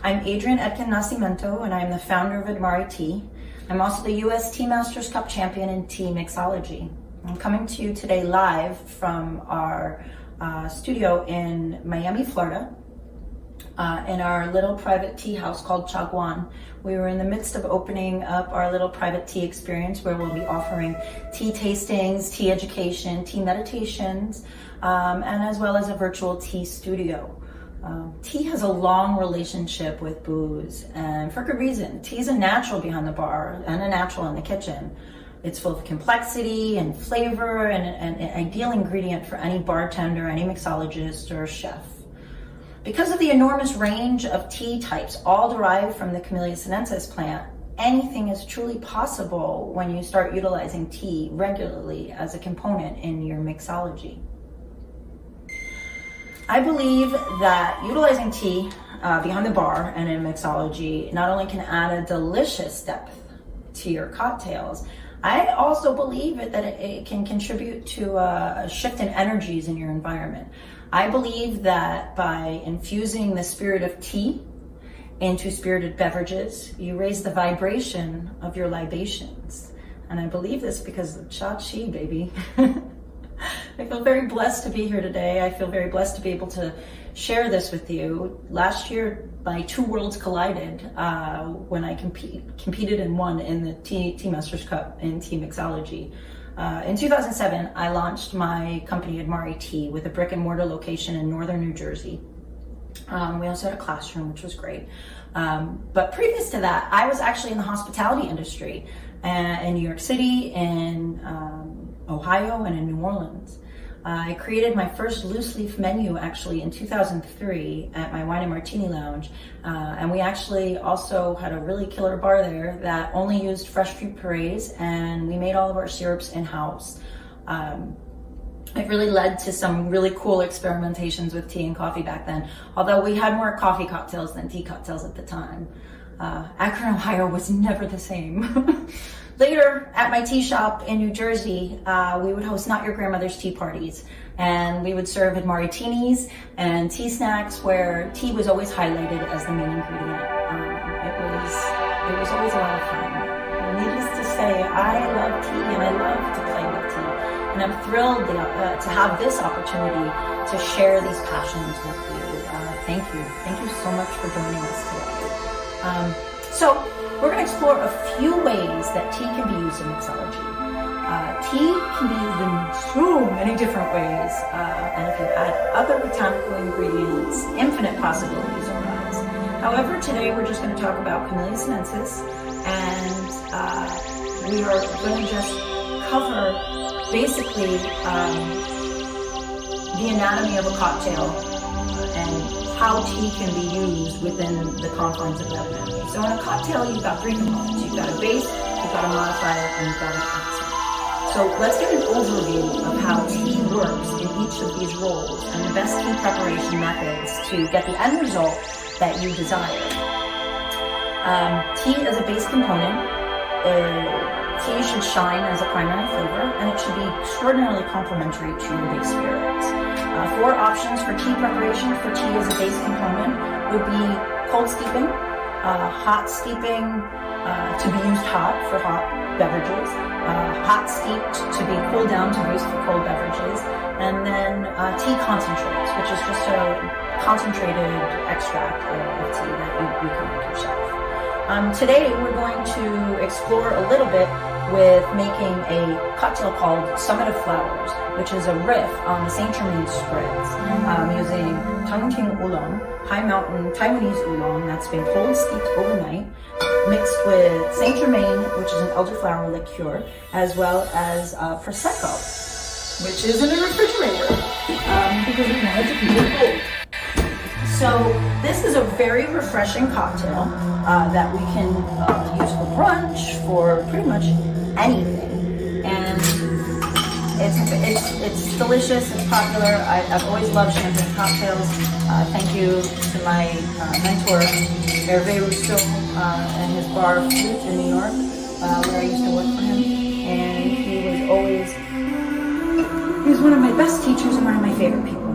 I'm Adrienne Etkin Nascimento, and I'm the founder of Admari Tea. I'm also the U.S. Tea Masters Cup champion in tea mixology. I'm coming to you today live from our studio in Miami, Florida, in our little private tea house called Chaguan. We were in the midst of opening up our little private tea experience where we'll be offering tea tastings, tea education, tea meditations, and as well as a virtual tea studio. Tea has a long relationship with booze, and for good reason. Tea is a natural behind the bar and a natural in the kitchen. It's full of complexity and flavor and an ideal ingredient for any bartender, any mixologist, or chef. Because of the enormous range of tea types, all derived from the Camellia sinensis plant, anything is truly possible when you start utilizing tea regularly as a component in your mixology. I believe that utilizing tea behind the bar and in mixology not only can add a delicious depth to your cocktails, I also believe that it can contribute to a shift in energies in your environment. I believe that by infusing the spirit of tea into spirited beverages, you raise the vibration of your libations. and I believe this because of Cha-Chi, baby. I feel very blessed to be here today. I feel very blessed to be able to share this with you. Last year, my two worlds collided when I competed and won in the Tea Masters Cup in tea mixology. In 2007, I launched my company, Admari Tea, with a brick and mortar location in northern New Jersey. We also had a classroom, which was great. But previous to that, I was actually in the hospitality industry in New York City, in Ohio, and in New Orleans. I created my first loose leaf menu actually in 2003 at my Wine and Martini Lounge. And we actually also had a really killer bar there that only used fresh fruit purees, and we made all of our syrups in-house. It really led to some really cool experimentations with tea and coffee back then, although we had more coffee cocktails than tea cocktails at the time. Akron, Ohio was never the same. Later, at my tea shop in New Jersey, we would host Not Your Grandmother's Tea Parties, and we would serve Admaritinis and tea snacks where tea was always highlighted as the main ingredient. It was always a lot of fun. Needless to say, I love tea and I love to play with tea, and I'm thrilled to have this opportunity to share these passions with you. Thank you so much for joining us today. So we're going to explore a few ways that tea can be used in mixology. Tea can be used in so many different ways, and if you add other botanical ingredients, infinite possibilities arise. However, today we're just going to talk about Camellia sinensis, and we are going to just cover basically the anatomy of a cocktail and how tea can be used within the confines of that anatomy. So in a cocktail, you've got three components. You've got a base, you've got a modifier, and you've got an accent. So let's get an overview of how tea works in each of these roles and the best tea preparation methods to get the end result that you desire. Tea as a base component, tea should shine as a primary flavor, and it should be extraordinarily complementary to your base spirits. 4 options for tea preparation for tea as a base component would be cold steeping, hot steeping to be used hot for hot beverages, hot steeped to be cooled down to use for cold beverages, and then tea concentrates, which is just a concentrated extract of tea that you can make yourself. Today we're going to explore a little bit with making a cocktail called Summit of Flowers, which is a riff on the Saint Germain spreads, using Tangting Oolong, high mountain Taiwanese oolong that's been cold steeped overnight, mixed with Saint Germain, which is an elderflower liqueur, as well as Prosecco, which is in a refrigerator because we wanted to keep it cold. So this is a very refreshing cocktail that we can use for brunch, for pretty much anything, and it's delicious. It's popular. I've always loved champagne cocktails. Thank you to my mentor Hervé Rousseau and his bar Flute in New York, where I used to work for him, and he was one of my best teachers and one of my favorite people.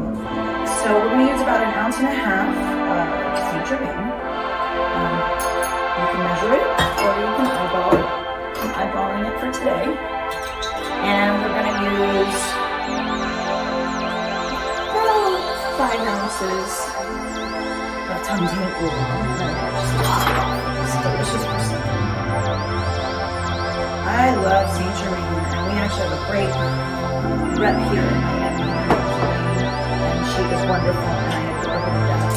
So we're going to use about 1.5 ounces of Saint Germain. You can measure it, or you can eyeball it. I'm eyeballing it for today. And we're going to use about 5 ounces of Tangting Oolong. It's delicious Prosecco. I love Saint Germain, and we actually have a great rep here in Miami. She is wonderful, and I adore her to death.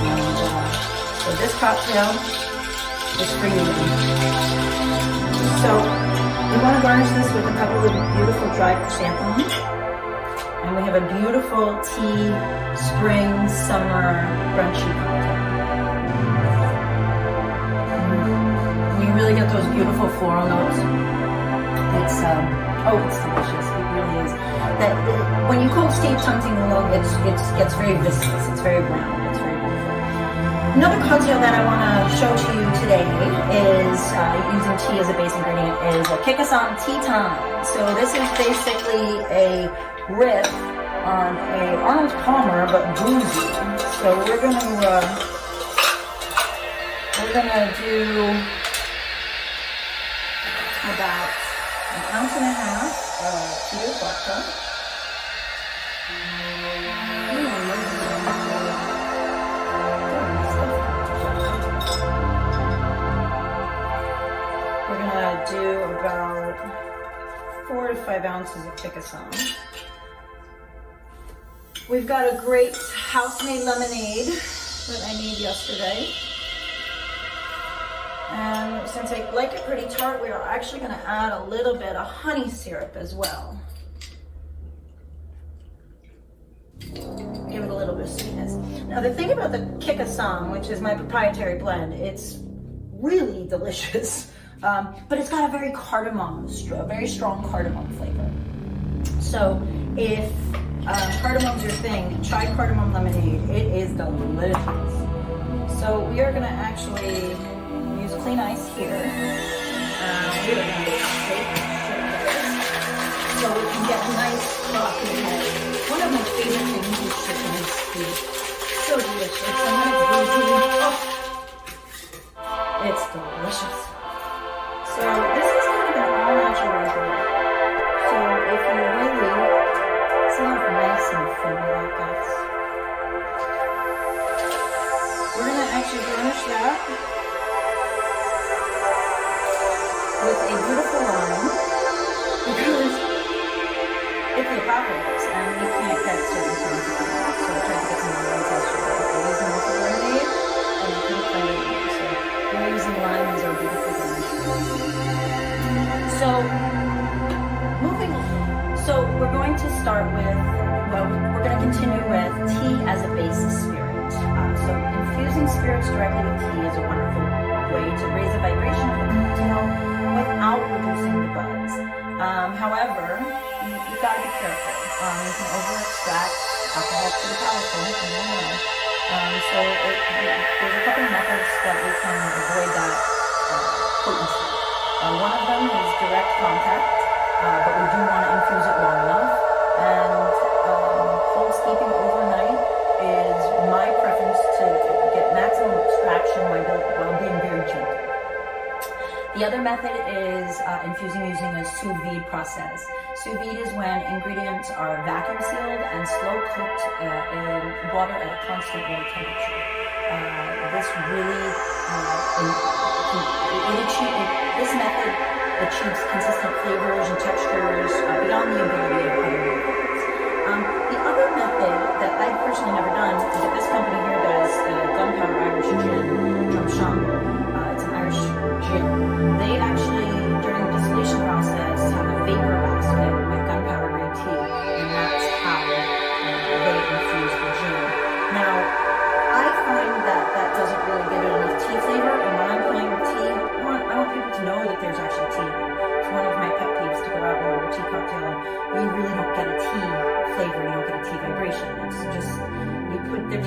And so this cocktail is for you. So we want to garnish this with a couple of beautiful dried chrysanthemums, and we have a beautiful tea, spring, summer, brunchy cocktail. You really get those beautiful floral notes. It's delicious. It really is. When you cold steep Tangting Oolong, it gets very viscous. It's very round. It's very beautiful. Another cocktail that I want to show to you today is using tea as a base ingredient is a Kikkosan tea time. So this is basically a riff on a Arnold Palmer but boozy. So we're gonna do about ounce and a half of Peter's vodka. We're gonna do about 4 to 5 ounces of Chickasaw. We've got a great house-made lemonade that I made yesterday. And since I like it pretty tart, we are actually going to add a little bit of honey syrup as well. Give it a little bit of sweetness. Now the thing about the Chickasaw, which is my proprietary blend, it's really delicious. But it's got a very very strong cardamom flavor. So if cardamom's your thing, try cardamom lemonade. It is delicious. So we are going to actually use clean ice here. We are going to shake so we can get a nice frothy head. One of my favorite things is chicken is sweet. So delicious. And when it's boozy, it's delicious. So this is kind of an all-natural recipe. So if you really see how nice and foamy that gets, we're going to actually garnish that with a beautiful wine because it's the apocalypse and we can't get certain things to do. So I tried to get some wines yesterday. I used them with the lemonade and I couldn't find any. So we're using lime as our beautiful garnish. So moving on. So we're going to start with, well, we're going to continue with tea as a base spirit. So infusing spirits directly with tea is a wonderful way to raise the vibration of the cocktail without reducing the buzz. However, you've got to be careful. You can over-extract alcohol pretty powerful, as you know. So there's a couple of methods that we can avoid that potency. One of them is direct contact, but we do want to infuse it long enough. And cold steeping overnight is my preference to get maximum extraction while being very gentle. The other method is infusing using a sous vide process. Sous vide is when ingredients are vacuum sealed and slow cooked in water at a constant low temperature. This really, this method achieves consistent flavors and textures beyond the ability of other methods. The other method that I've personally never done is that this company here does gunpowder Irish gin from Sean. It's an Irish gin. They actually, during the distillation process, have a vapor basket with gunpowder green tea, and that's how they infuse the gin. Now, I find that that doesn't really give it enough tea flavor, and when I'm playing with tea, I want people to know that there's actually tea in it. It's one of my pet peeves to go out and order a tea cocktail, and you really don't get a tea flavor, you don't get a tea vibration. It's just,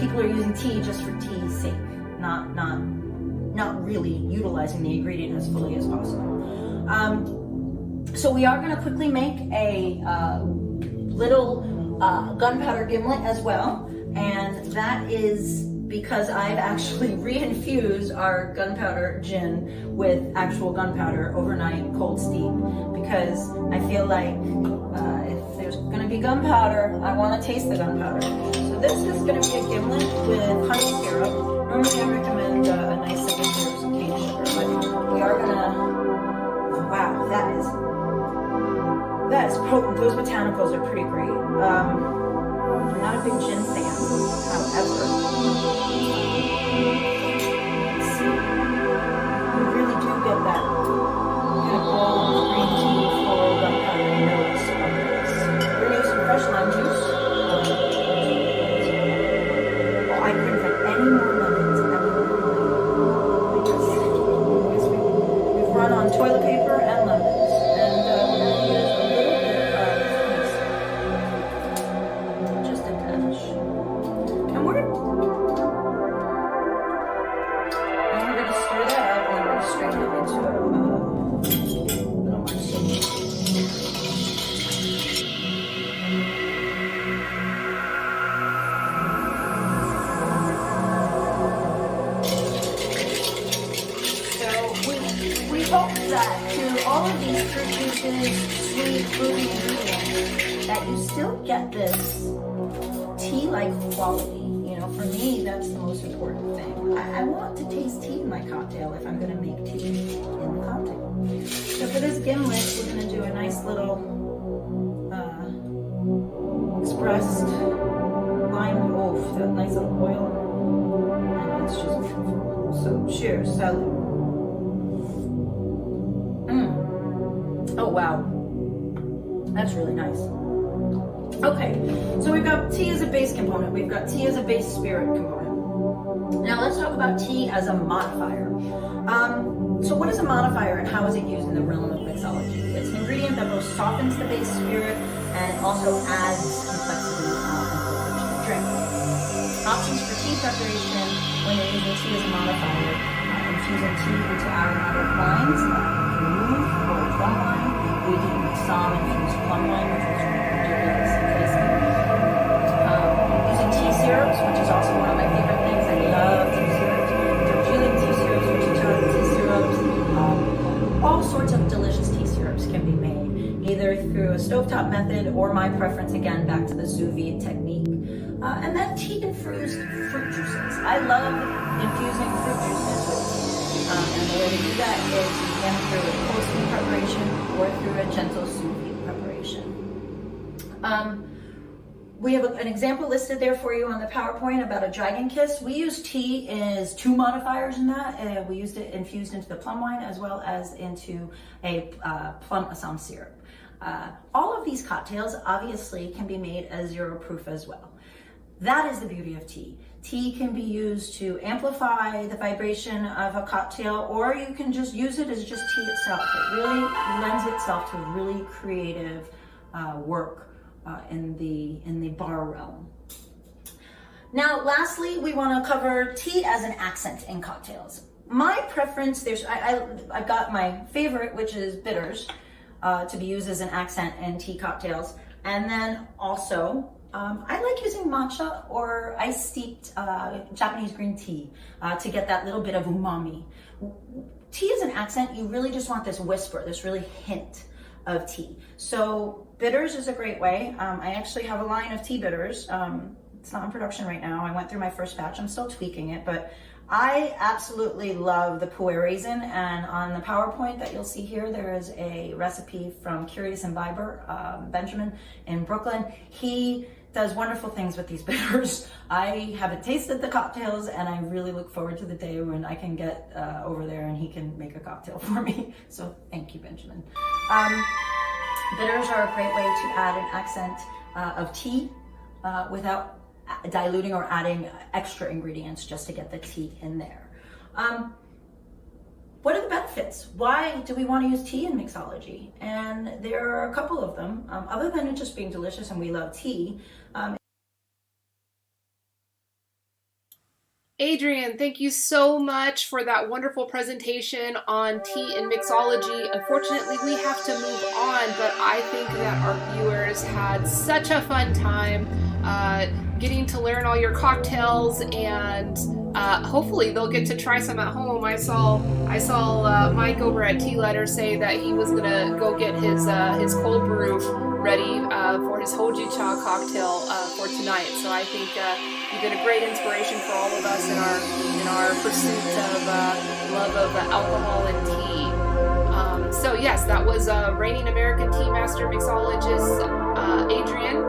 people are using tea just for tea's sake, not really utilizing the ingredient as fully as possible. So we are going to quickly make a little gunpowder gimlet as well, and that is because I've actually reinfused our gunpowder gin with actual gunpowder overnight cold steep, because I feel like if there's going to be gunpowder, I want to taste the gunpowder. So this is going to be a gimlet with honey syrup. Normally I recommend a nice 7 grams of cane sugar, but we are going to, wow, that is potent. Those botanicals are pretty great. I'm not a big gin fan, however, let's see, you really do get that kind of bold green tea for gunpowder notes on this. We're going to use some fresh lime juice. I couldn't find any more lemons because we've run on toilet paper and lemons, and we're going to use a little bit of just a dash. And we're sweet, fruity ingredients, that you still get this tea-like quality. You know, for me, that's the most important thing. I want to taste tea in my cocktail if I'm going to make tea in the cocktail. So for this gimlet, we're going to do a nice little expressed lime wolf, that nice little oil. And it's just beautiful. So cheers, salud. Oh wow, that's really nice. Okay, so we've got tea as a base component. We've got tea as a base spirit component. Now let's talk about tea as a modifier. So what is a modifier and how is it used in the realm of mixology? It's an ingredient that both softens the base spirit and it also adds complexity and flavor to the drink. Options for tea preparation when you're using tea as a modifier: infusing tea into aromatic wines, vermouth or plum wine. We did some infused plum wine, which was ridiculously tasty. Using tea syrups, which is also one of my favorite things. I love tea syrups. Darjeeling tea syrups, Wichita tea syrups. All sorts of delicious tea syrups can be made, either through a stovetop method or my preference, again, back to the sous vide technique. And then tea-infused fruit juices. I love infusing fruit juices with tea. And the way to do that is, again, through a cold steam preparation or through a gentle sous vide preparation. We have an example listed there for you on the PowerPoint about a dragon kiss. We use tea as two modifiers in that. We used it infused into the plum wine as well as into a plum Assam syrup. All of these cocktails obviously can be made as zero proof as well. That is the beauty of tea. Tea can be used to amplify the vibration of a cocktail, or you can just use it as just tea itself. It really lends itself to really creative work in the bar realm. Now, lastly, we want to cover tea as an accent in cocktails. My preference, I've got my favorite, which is bitters, to be used as an accent in tea cocktails, and then also I like using matcha or ice steeped Japanese green tea to get that little bit of umami. Tea as an accent, you really just want this whisper, this really hint of tea. So bitters is a great way. I actually have a line of tea bitters. It's not in production right now. I went through my first batch. I'm still tweaking it, but I absolutely love the puer raisin. And on the PowerPoint that you'll see here, there is a recipe from Curious Imbiber, Benjamin in Brooklyn. He does wonderful things with these bitters. I haven't tasted the cocktails, and I really look forward to the day when I can get over there and he can make a cocktail for me. So thank you, Benjamin. Bitters are a great way to add an accent of tea without diluting or adding extra ingredients just to get the tea in there. What are the benefits? Why do we want to use tea in mixology? And there are a couple of them. Other than it just being delicious and we love tea. Adrian, thank you so much for that wonderful presentation on tea and mixology. Unfortunately, we have to move on, but I think that our viewers had such a fun time getting to learn all your cocktails, and hopefully they'll get to try some at home. I saw Mike over at Tealet say that he was gonna go get his cold brew ready for his hojicha cocktail for tonight. So I think you've been a great inspiration for all of us in our pursuit of love of alcohol and tea. So yes, that was reigning American tea master mixologist Adrian.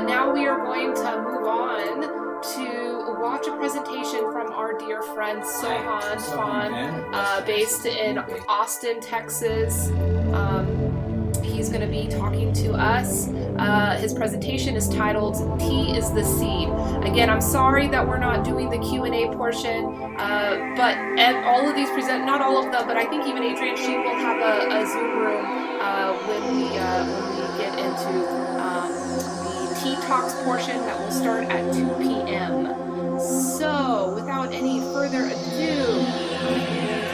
Now we are going to move on to watch a presentation from our dear friend Sohan Fan, based in Austin, Texas. He's going to be talking to us. His presentation is titled "Tea is the Seed." Again, I'm sorry that we're not doing the Q&A portion, but all of these not all of them, but I think even Adrian, she will have a Zoom room when we get into the Tea Talks portion that will start at 2 p.m. So, without any further ado,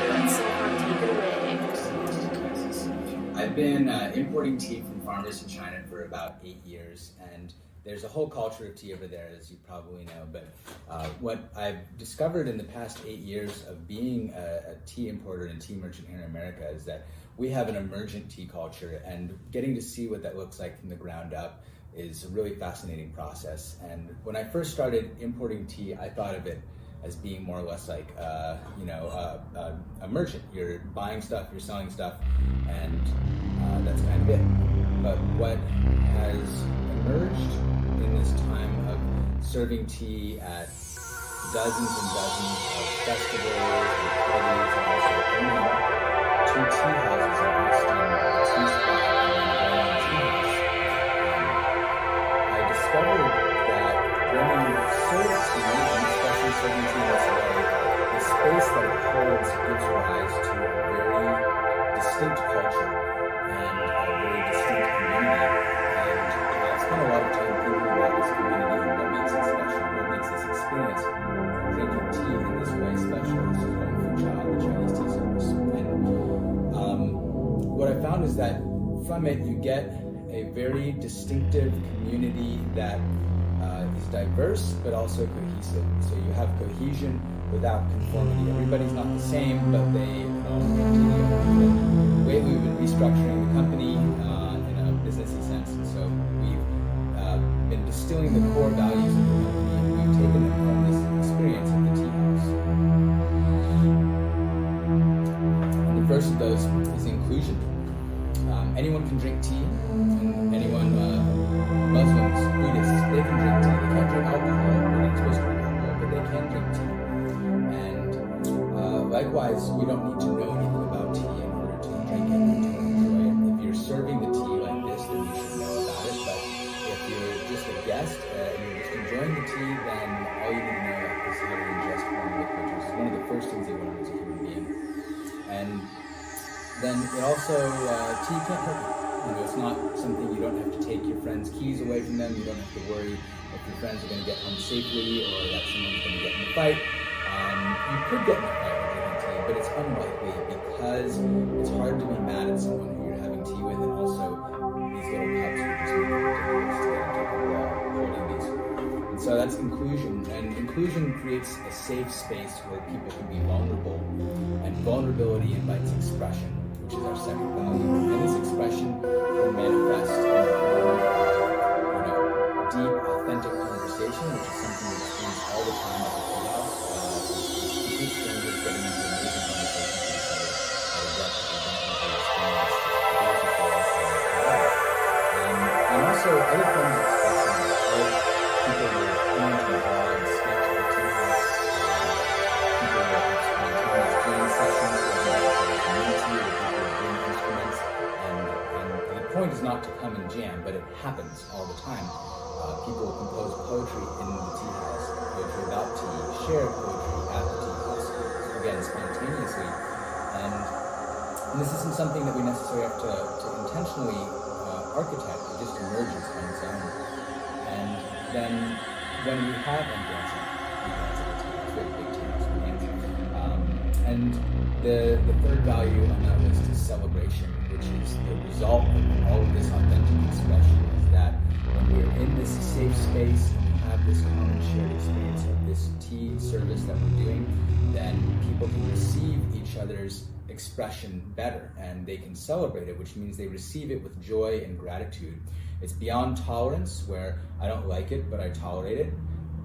let Sohan take it away. I've been importing tea from farmers in China for about 8 years, and there's a whole culture of tea over there, as you probably know. But what I've discovered in the past 8 years of being a tea importer and tea merchant here in America is that we have an emergent tea culture, and getting to see what that looks like from the ground up is a really fascinating process. And when I first started importing tea, I thought of it as being more or less like, a merchant. You're buying stuff, you're selling stuff, and that's kind of it. But what has emerged in this time of serving tea at dozens and dozens of festivals and parties, and also owning 2 tea houses in Austin, a tea spot, and then running a tea house, I discovered that when you serve tea, and especially serving tea in this way, the space that it holds gives rise to a very distinct culture and a very distinct community. And I've spent a lot of time thinking about this community and what makes it special, what makes this experience of drinking tea in this way special. This is Gong Fu Cha, the Chinese tea service. And what I found is that from it you get a very distinctive community that is diverse but also cohesive. So you have cohesion without conformity. Everybody's not the same, but they continue. The way we've been restructuring the company in a businessy sense, and so we've been distilling the core values of the company, and we've taken them from this experience at the tea house. And the first of those is inclusion. Anyone can drink tea, and anyone, Muslims, Buddhists, they can drink tea. They can't drink alcohol, we're not supposed to drink alcohol, but they can drink tea. And likewise, we don't need to know anything about tea in order to drink it and to enjoy it. If you're serving the tea like this, then you should know about it. But if you're just a guest and you're just enjoying the tea, then all you need to know is how to ingest warm liquid, which is one of the first things you learn as a human being. And then it also, tea can't hurt you. You know, it's not something you don't have to take your friends' keys away from them. You don't have to worry if your friends are going to get home safely or that someone's going to get in a fight. You could get in a fight with drinking tea, but it's unlikely because it's hard to be mad at someone who you're having tea with, and also these little cups are just making it ridiculous to get into a wall holding these. And so that's inclusion, and inclusion creates a safe space where people can be vulnerable, and vulnerability invites expression, which is our second value. And this expression can manifest in the form of, deep, authentic conversation, which is something we experience all the time at the tea house. Complete strangers getting into amazing conversations with each other at a depth that we don't usually experience heretofore. And also other forms of expression, like people will go into a bar and speak to the tea house. People will have spontaneous jam sessions where they have a community where people are doing instruments. And the point is not to come and jam, but it happens all the time. People will compose poetry in the tea house, poetry about tea, share poetry at the tea house, again, spontaneously. And this isn't something that we necessarily have to intentionally architect. It just emerges on its own. And then when we have dancing at the tea house, we have a big tea house for dancing. And the third value on that list is celebration, which is the result of all of this authentic expression, is that when we're in this safe space and we have this common shared experience of this tea service that we're doing, then people can receive each other's expression better and they can celebrate it, which means they receive it with joy and gratitude. It's beyond tolerance, where I don't like it, but I tolerate it,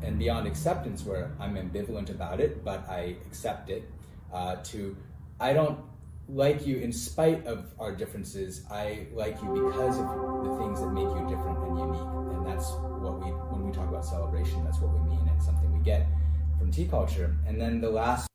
and beyond acceptance, where I'm ambivalent about it, but I accept it, to I don't like you in spite of our differences. I like you because of the things that make you different and unique. And that's what when we talk about celebration, that's what we mean. It's something we get from tea culture. And then the last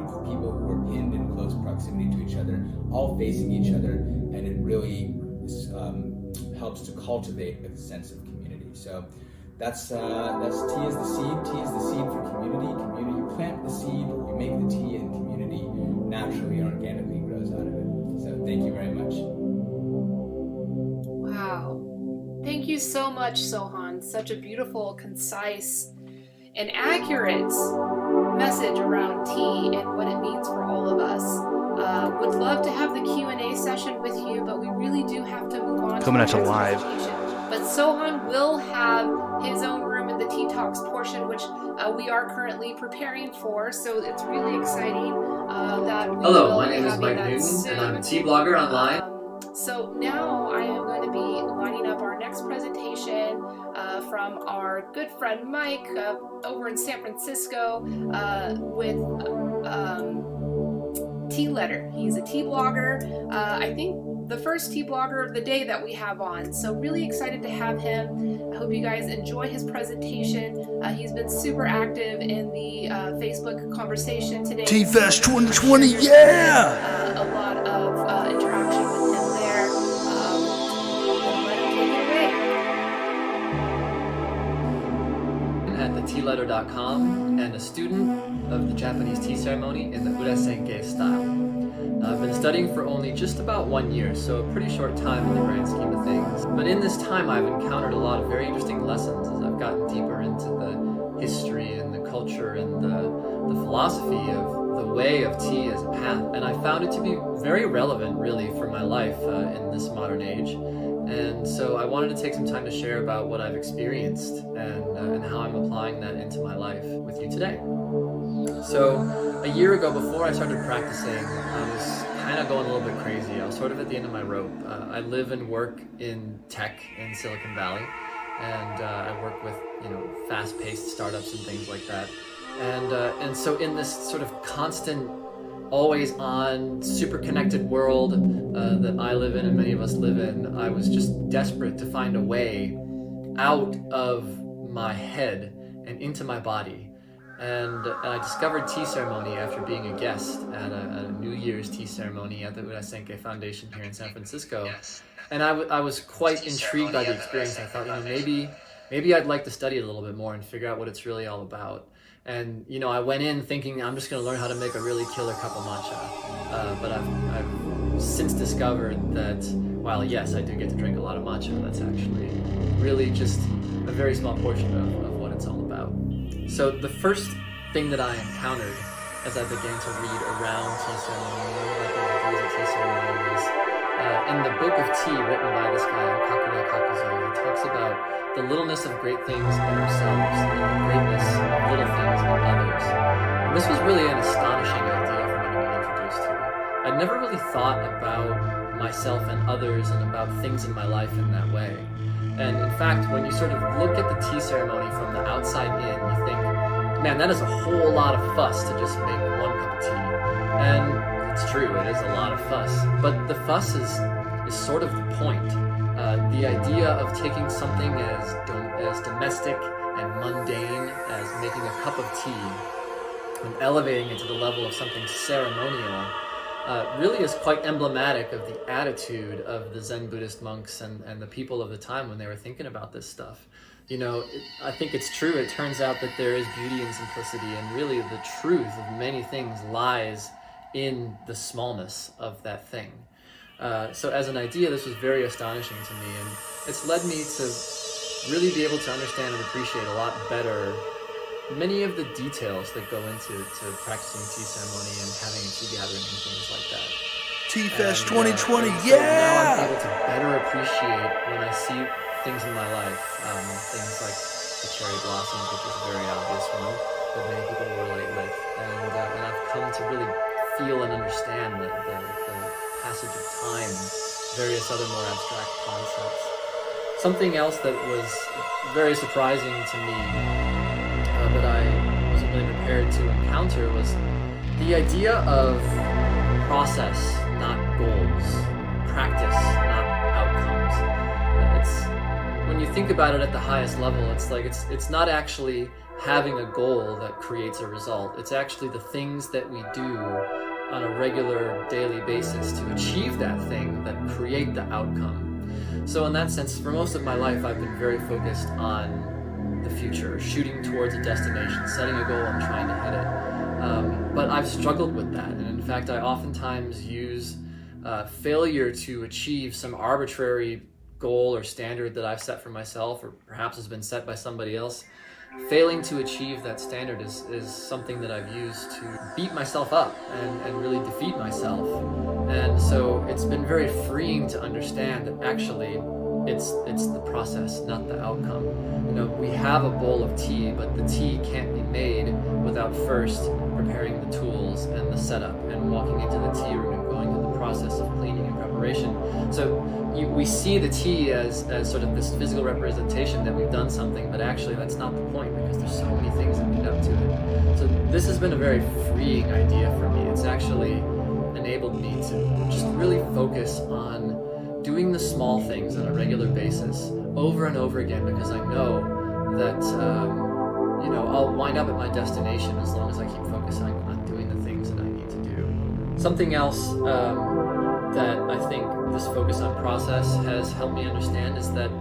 people who are pinned in close proximity to each other, all facing each other, and it really helps to cultivate a sense of community. So that's tea is the seed. Tea is the seed for community. Community, you plant the seed, you make the tea, and community naturally and organically grows out of it. So thank you very much. Wow. Thank you so much, Sohan. Such a beautiful, concise, and accurate message around tea and what it means for all of us. Would love to have the Q&A session with you, but we really do have to move on Coming to at the you next live. presentation. But Sohan will have his own room in the Tea Talks portion, which we are currently preparing for. So it's really exciting that we Hello, will my name be is having Mike that Newton, soon. and I'm a tea blogger online. So now I am going to be lining up our next presentation from our good friend Mike over in San Francisco with tealet. He's a tea blogger. I think the first tea blogger of the day that we have on. So really excited to have him. I hope you guys enjoy his presentation. He's been super active in the Facebook conversation today. TeaFest 2020, yeah! A lot of interaction with him there. Let him take it away. At thetealetter.com and a student of the Japanese tea ceremony in the urasenke style. I've been studying for only just about 1 year, so a pretty short time in the grand scheme of things. But in this time, I've encountered a lot of very interesting lessons as I've gotten deeper into the history and the culture and the philosophy of the way of tea as a path. And I found it to be very relevant, really, for my life in this modern age. And so I wanted to take some time to share about what I've experienced and how I'm applying that into my life with you today. So a year ago, before I started practicing, I was kind of going a little bit crazy. I was sort of at the end of my rope. I live and work in tech in Silicon Valley, and I work with fast-paced startups and things like that. And so in this sort of constant, always-on, super connected world that I live in and many of us live in, I was just desperate to find a way out of my head and into my body. And I discovered tea ceremony after being a guest at a New Year's tea ceremony at the Urasenke Foundation here in San Francisco. And I was quite intrigued by the experience. I thought, maybe I'd like to study it a little bit more and figure out what it's really all about. And I went in thinking I'm just going to learn how to make a really killer cup of matcha. But I've since discovered that while yes, I do get to drink a lot of matcha, that's actually really just a very small portion of what it's all about. So the first thing that I encountered as I began to read around tea ceremony, learn about the ideas of tea ceremony, was in the book of tea written by this guy, Kakure Kakuzo. He talks about the littleness of great things in ourselves and the greatness of little things in others. And this was really an astonishing idea for me to be introduced to. I'd never really thought about myself and others and about things in my life in that way. And in fact, when you sort of look at the tea ceremony from the outside in, you think, man, that is a whole lot of fuss to just make one cup of tea. And it's true, it is a lot of fuss. But the fuss is sort of the point. The idea of taking something as domestic and mundane as making a cup of tea and elevating it to the level of something ceremonial really is quite emblematic of the attitude of the Zen Buddhist monks and the people of the time when they were thinking about this stuff. I think it's true. It turns out that there is beauty in simplicity, and really the truth of many things lies in the smallness of that thing. So as an idea, this was very astonishing to me, and it's led me to really be able to understand and appreciate a lot better many of the details that go into practicing tea ceremony and having a tea gathering and things like that. TeaFest 2020, so yeah! Now I'm able to better appreciate when I see things in my life, things like the cherry blossoms, which is a very obvious one that many people relate with, and I've come to really feel and understand the passage of time, various other more abstract concepts. Something else that was very surprising to me that I wasn't really prepared to encounter was the idea of process, not goals, practice, not outcomes. It's when you think about it at the highest level, it's like it's not actually having a goal that creates a result. It's actually the things that we do on a regular daily basis to achieve that thing that create the outcome. So in that sense, for most of my life, I've been very focused on the future, shooting towards a destination, setting a goal and trying to hit it. But I've struggled with that, and in fact, I oftentimes use failure to achieve some arbitrary goal or standard that I've set for myself, or perhaps has been set by somebody else. Failing to achieve that standard is something that I've used to beat myself up and really defeat myself. And so it's been very freeing to understand that actually it's the process, not the outcome. You know, we have a bowl of tea, but the tea can't be made without first preparing the tools and the setup and walking into the tea room and going through the process of cleaning and preparation. So we see the tea as sort of this physical representation that we've done something, but actually that's not the point, because there's so many things that lead up to it. So this has been a very freeing idea for me. It's actually enabled me to just really focus on doing the small things on a regular basis over and over again, because I know that you know, I'll wind up at my destination as long as I keep focusing on doing the things that I need to do. Something else that I think this focus on process has helped me understand is that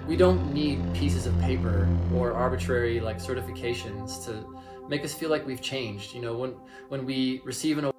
we don't need pieces of paper or arbitrary like certifications to make us feel like we've changed. You know, when we receive an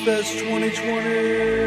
TeaFest 2020.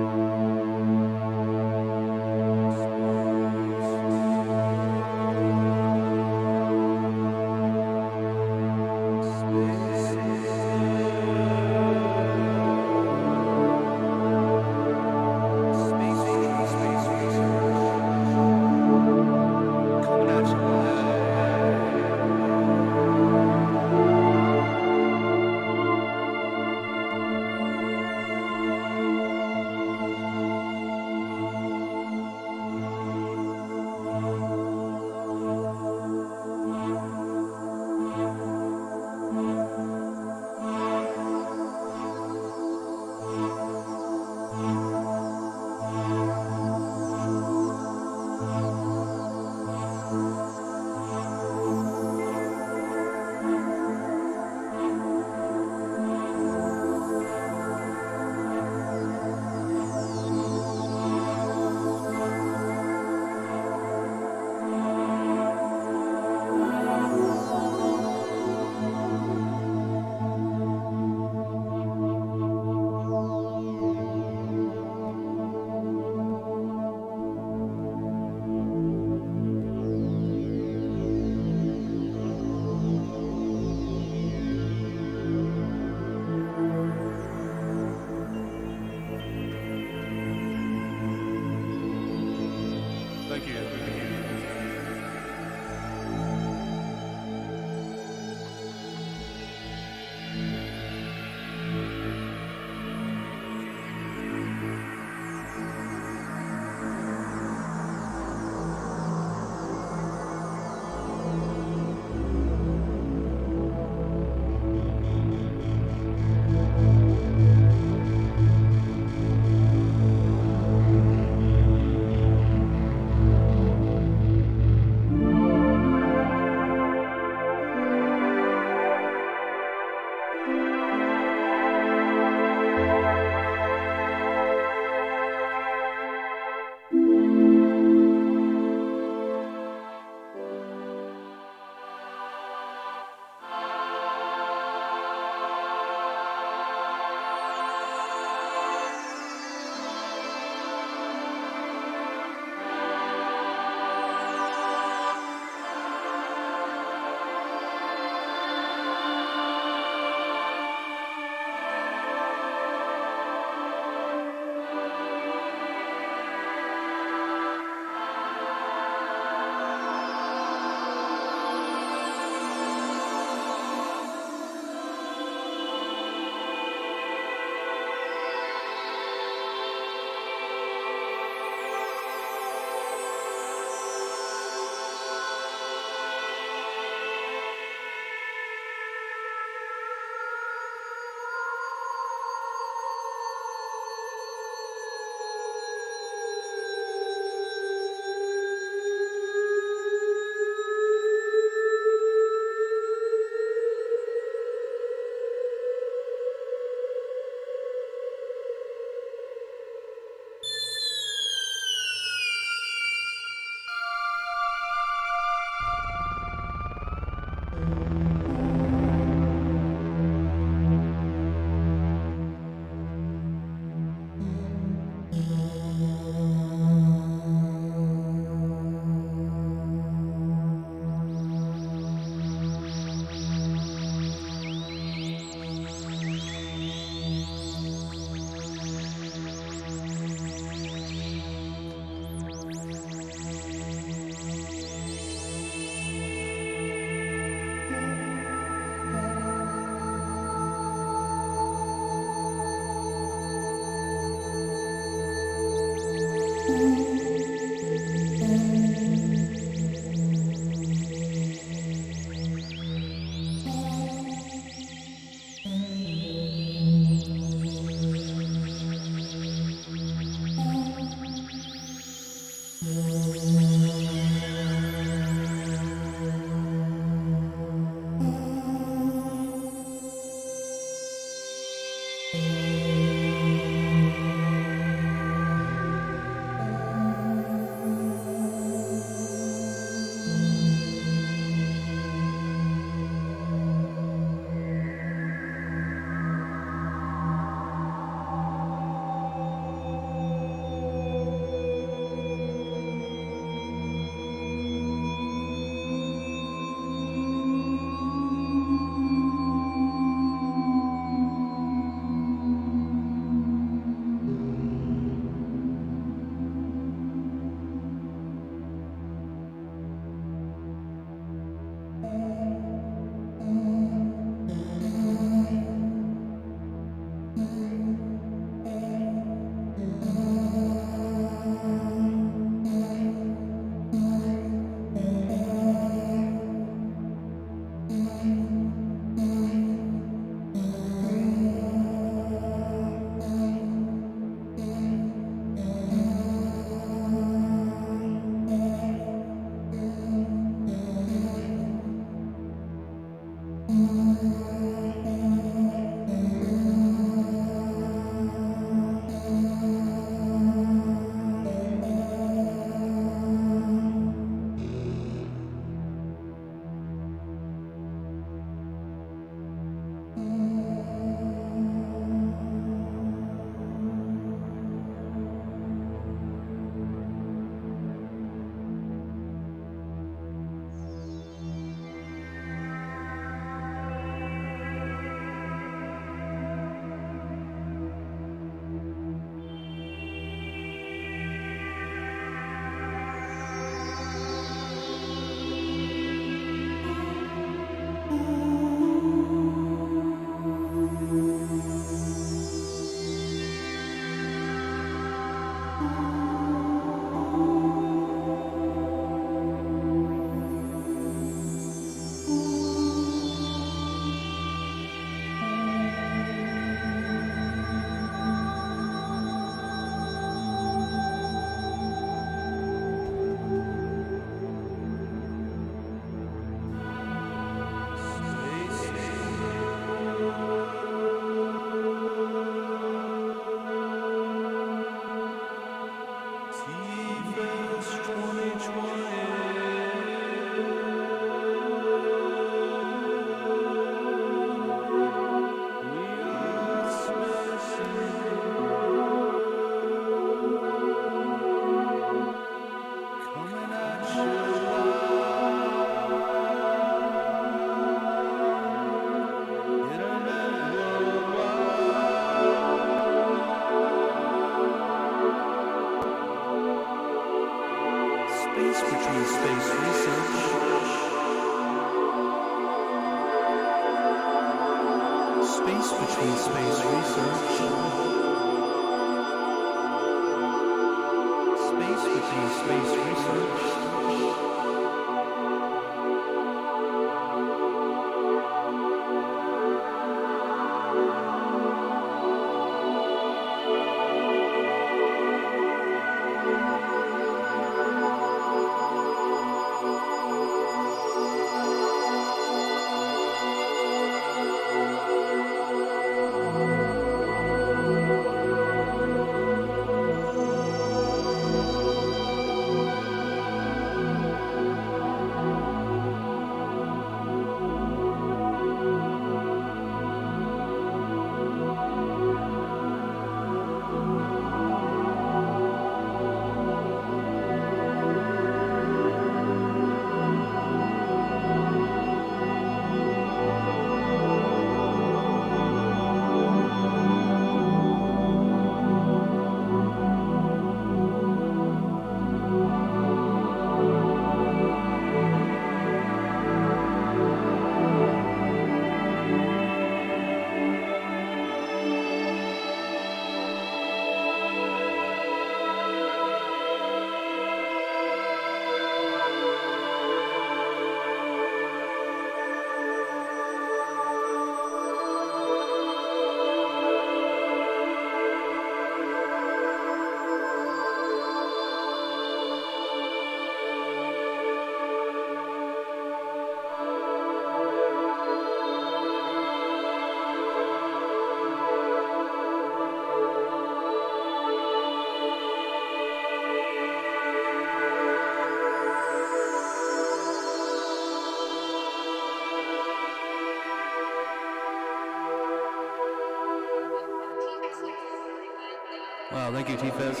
Thank you, TeaFest.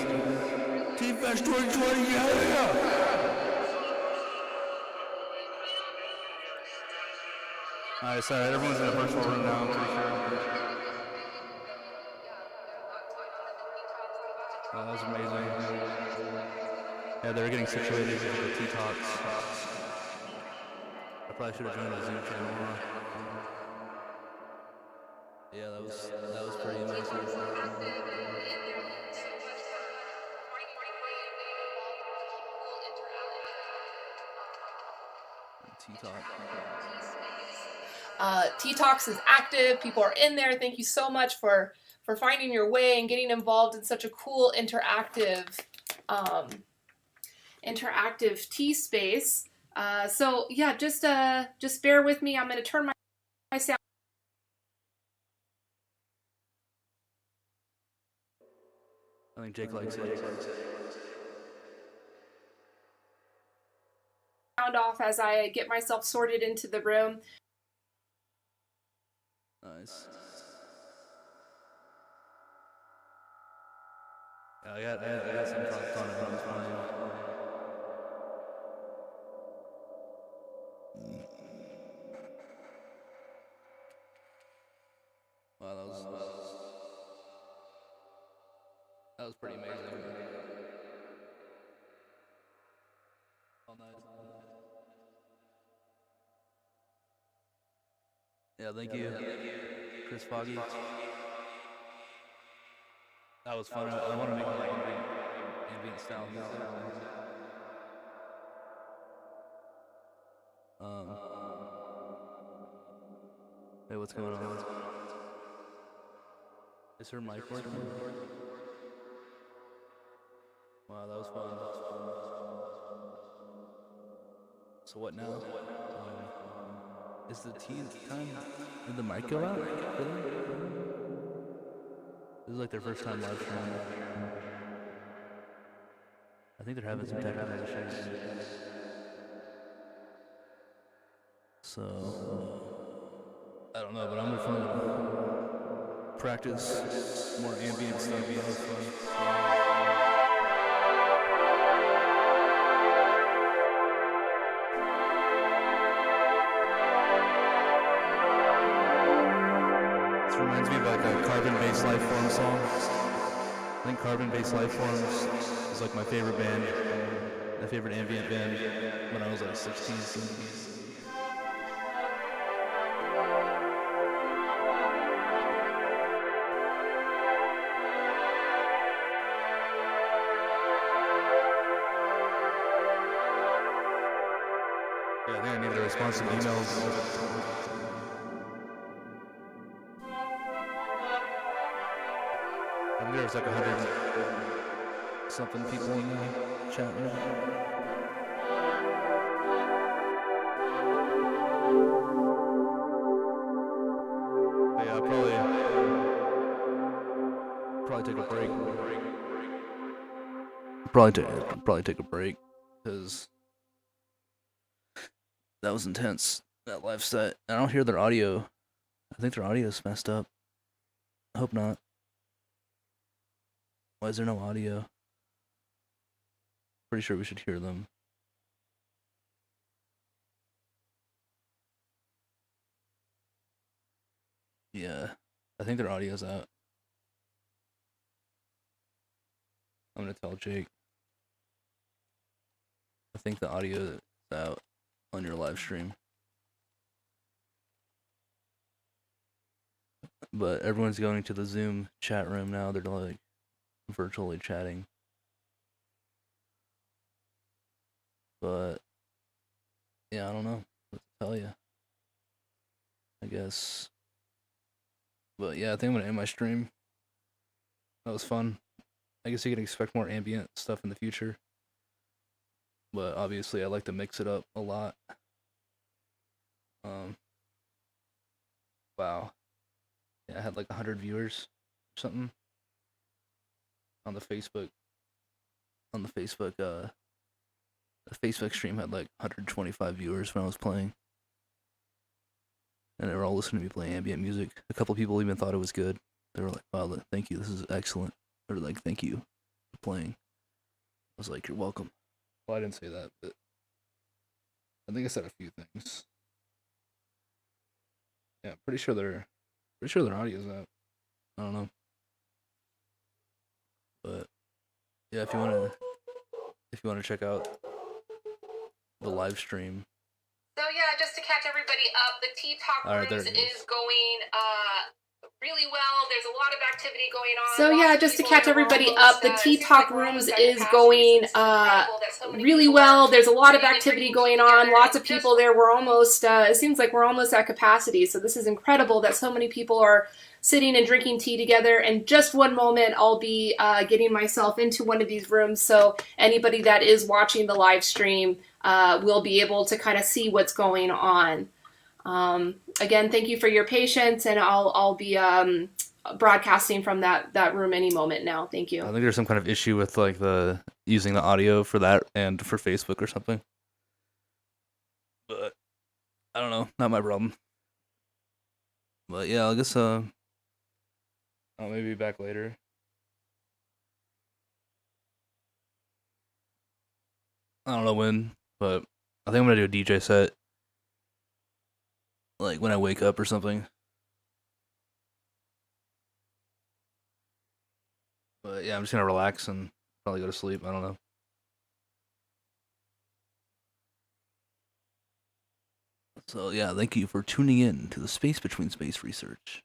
TeaFest 2020, yeah! Alright, sorry, everyone's in a virtual room now, I'm pretty sure. That was amazing. Yeah, they were getting situated for the tea talks. I probably should have joined the Zoom channel. Yeah, that was pretty amazing. Tea talk. Tea Talks is active. People are in there. Thank you so much for finding your way and getting involved in such a cool interactive tea space. So yeah, just bear with me. I'm going to turn my sound. I think Jake likes it. Sound off as I get myself sorted into the room. Nice. Yeah, I got some thoughts on it. Wow, that was pretty amazing. All night. Yeah, thank you, Chris Foggy. That was fun. I want to make like ambient style music. Hey, what's going on? Is her mic working? Wow, that was fun. So what now? Is the tea time? Did the mic go out? Really? This is like their first time live streaming. I think they're having some technical issues. So I don't know, but I'm gonna practice more ambient stuff. Be fun. Reminds me of like a Carbon-Based Lifeform song. I think Carbon-Based Lifeforms is like my favorite band, my favorite ambient band when I was like 16, 17. Yeah, I think I need to respond to some emails. I think there's like 100 something people in the chat room. But yeah, probably take a break. Probably take a break because that was intense. That live set. I don't hear their audio. I think their audio's messed up. I hope not. Why is there no audio? Pretty sure we should hear them. Yeah, I think their audio's out. I'm gonna tell Jake. I think the audio is out on your live stream. But everyone's going to the Zoom chat room now. They're like virtually chatting. But yeah, I don't know what to tell you. I guess. But yeah, I think I'm gonna end my stream. That was fun. I guess you can expect more ambient stuff in the future. But obviously I like to mix it up a lot. Wow. Yeah, I had like 100 viewers or something on the Facebook. The Facebook stream had like 125 viewers when I was playing. And they were all listening to me play ambient music. A couple people even thought it was good. They were like, wow, thank you, this is excellent. Or like, thank you for playing. I was like, you're welcome. Well, I didn't say that, but I think I said a few things. Yeah, pretty sure their audio's out. I don't know. But yeah, if you wanna check out the live stream. So yeah, just to catch everybody up, the Tea Talk Alright, there Rooms it is going really well. There's a lot of activity going on. So yeah, just to catch everybody up, the Tea Talk Rooms is going really well. There's a lot of activity going on. Lots of people there. We're almost, it seems like we're almost at capacity. So this is incredible that so many people are sitting and drinking tea together. And just one moment, I'll be getting myself into one of these rooms. So anybody that is watching the live stream will be able to kind of see what's going on. Again, thank you for your patience, and I'll be broadcasting from that room any moment now. Thank you. I think there's some kind of issue with like the using the audio for that and for Facebook or something. But I don't know, not my problem. But yeah, I guess I'll maybe be back later. I don't know when, but I think I'm gonna do a DJ set. Like when I wake up or something. But yeah, I'm just gonna relax and probably go to sleep. I don't know. So yeah, thank you for tuning in to the Space Between Space Research.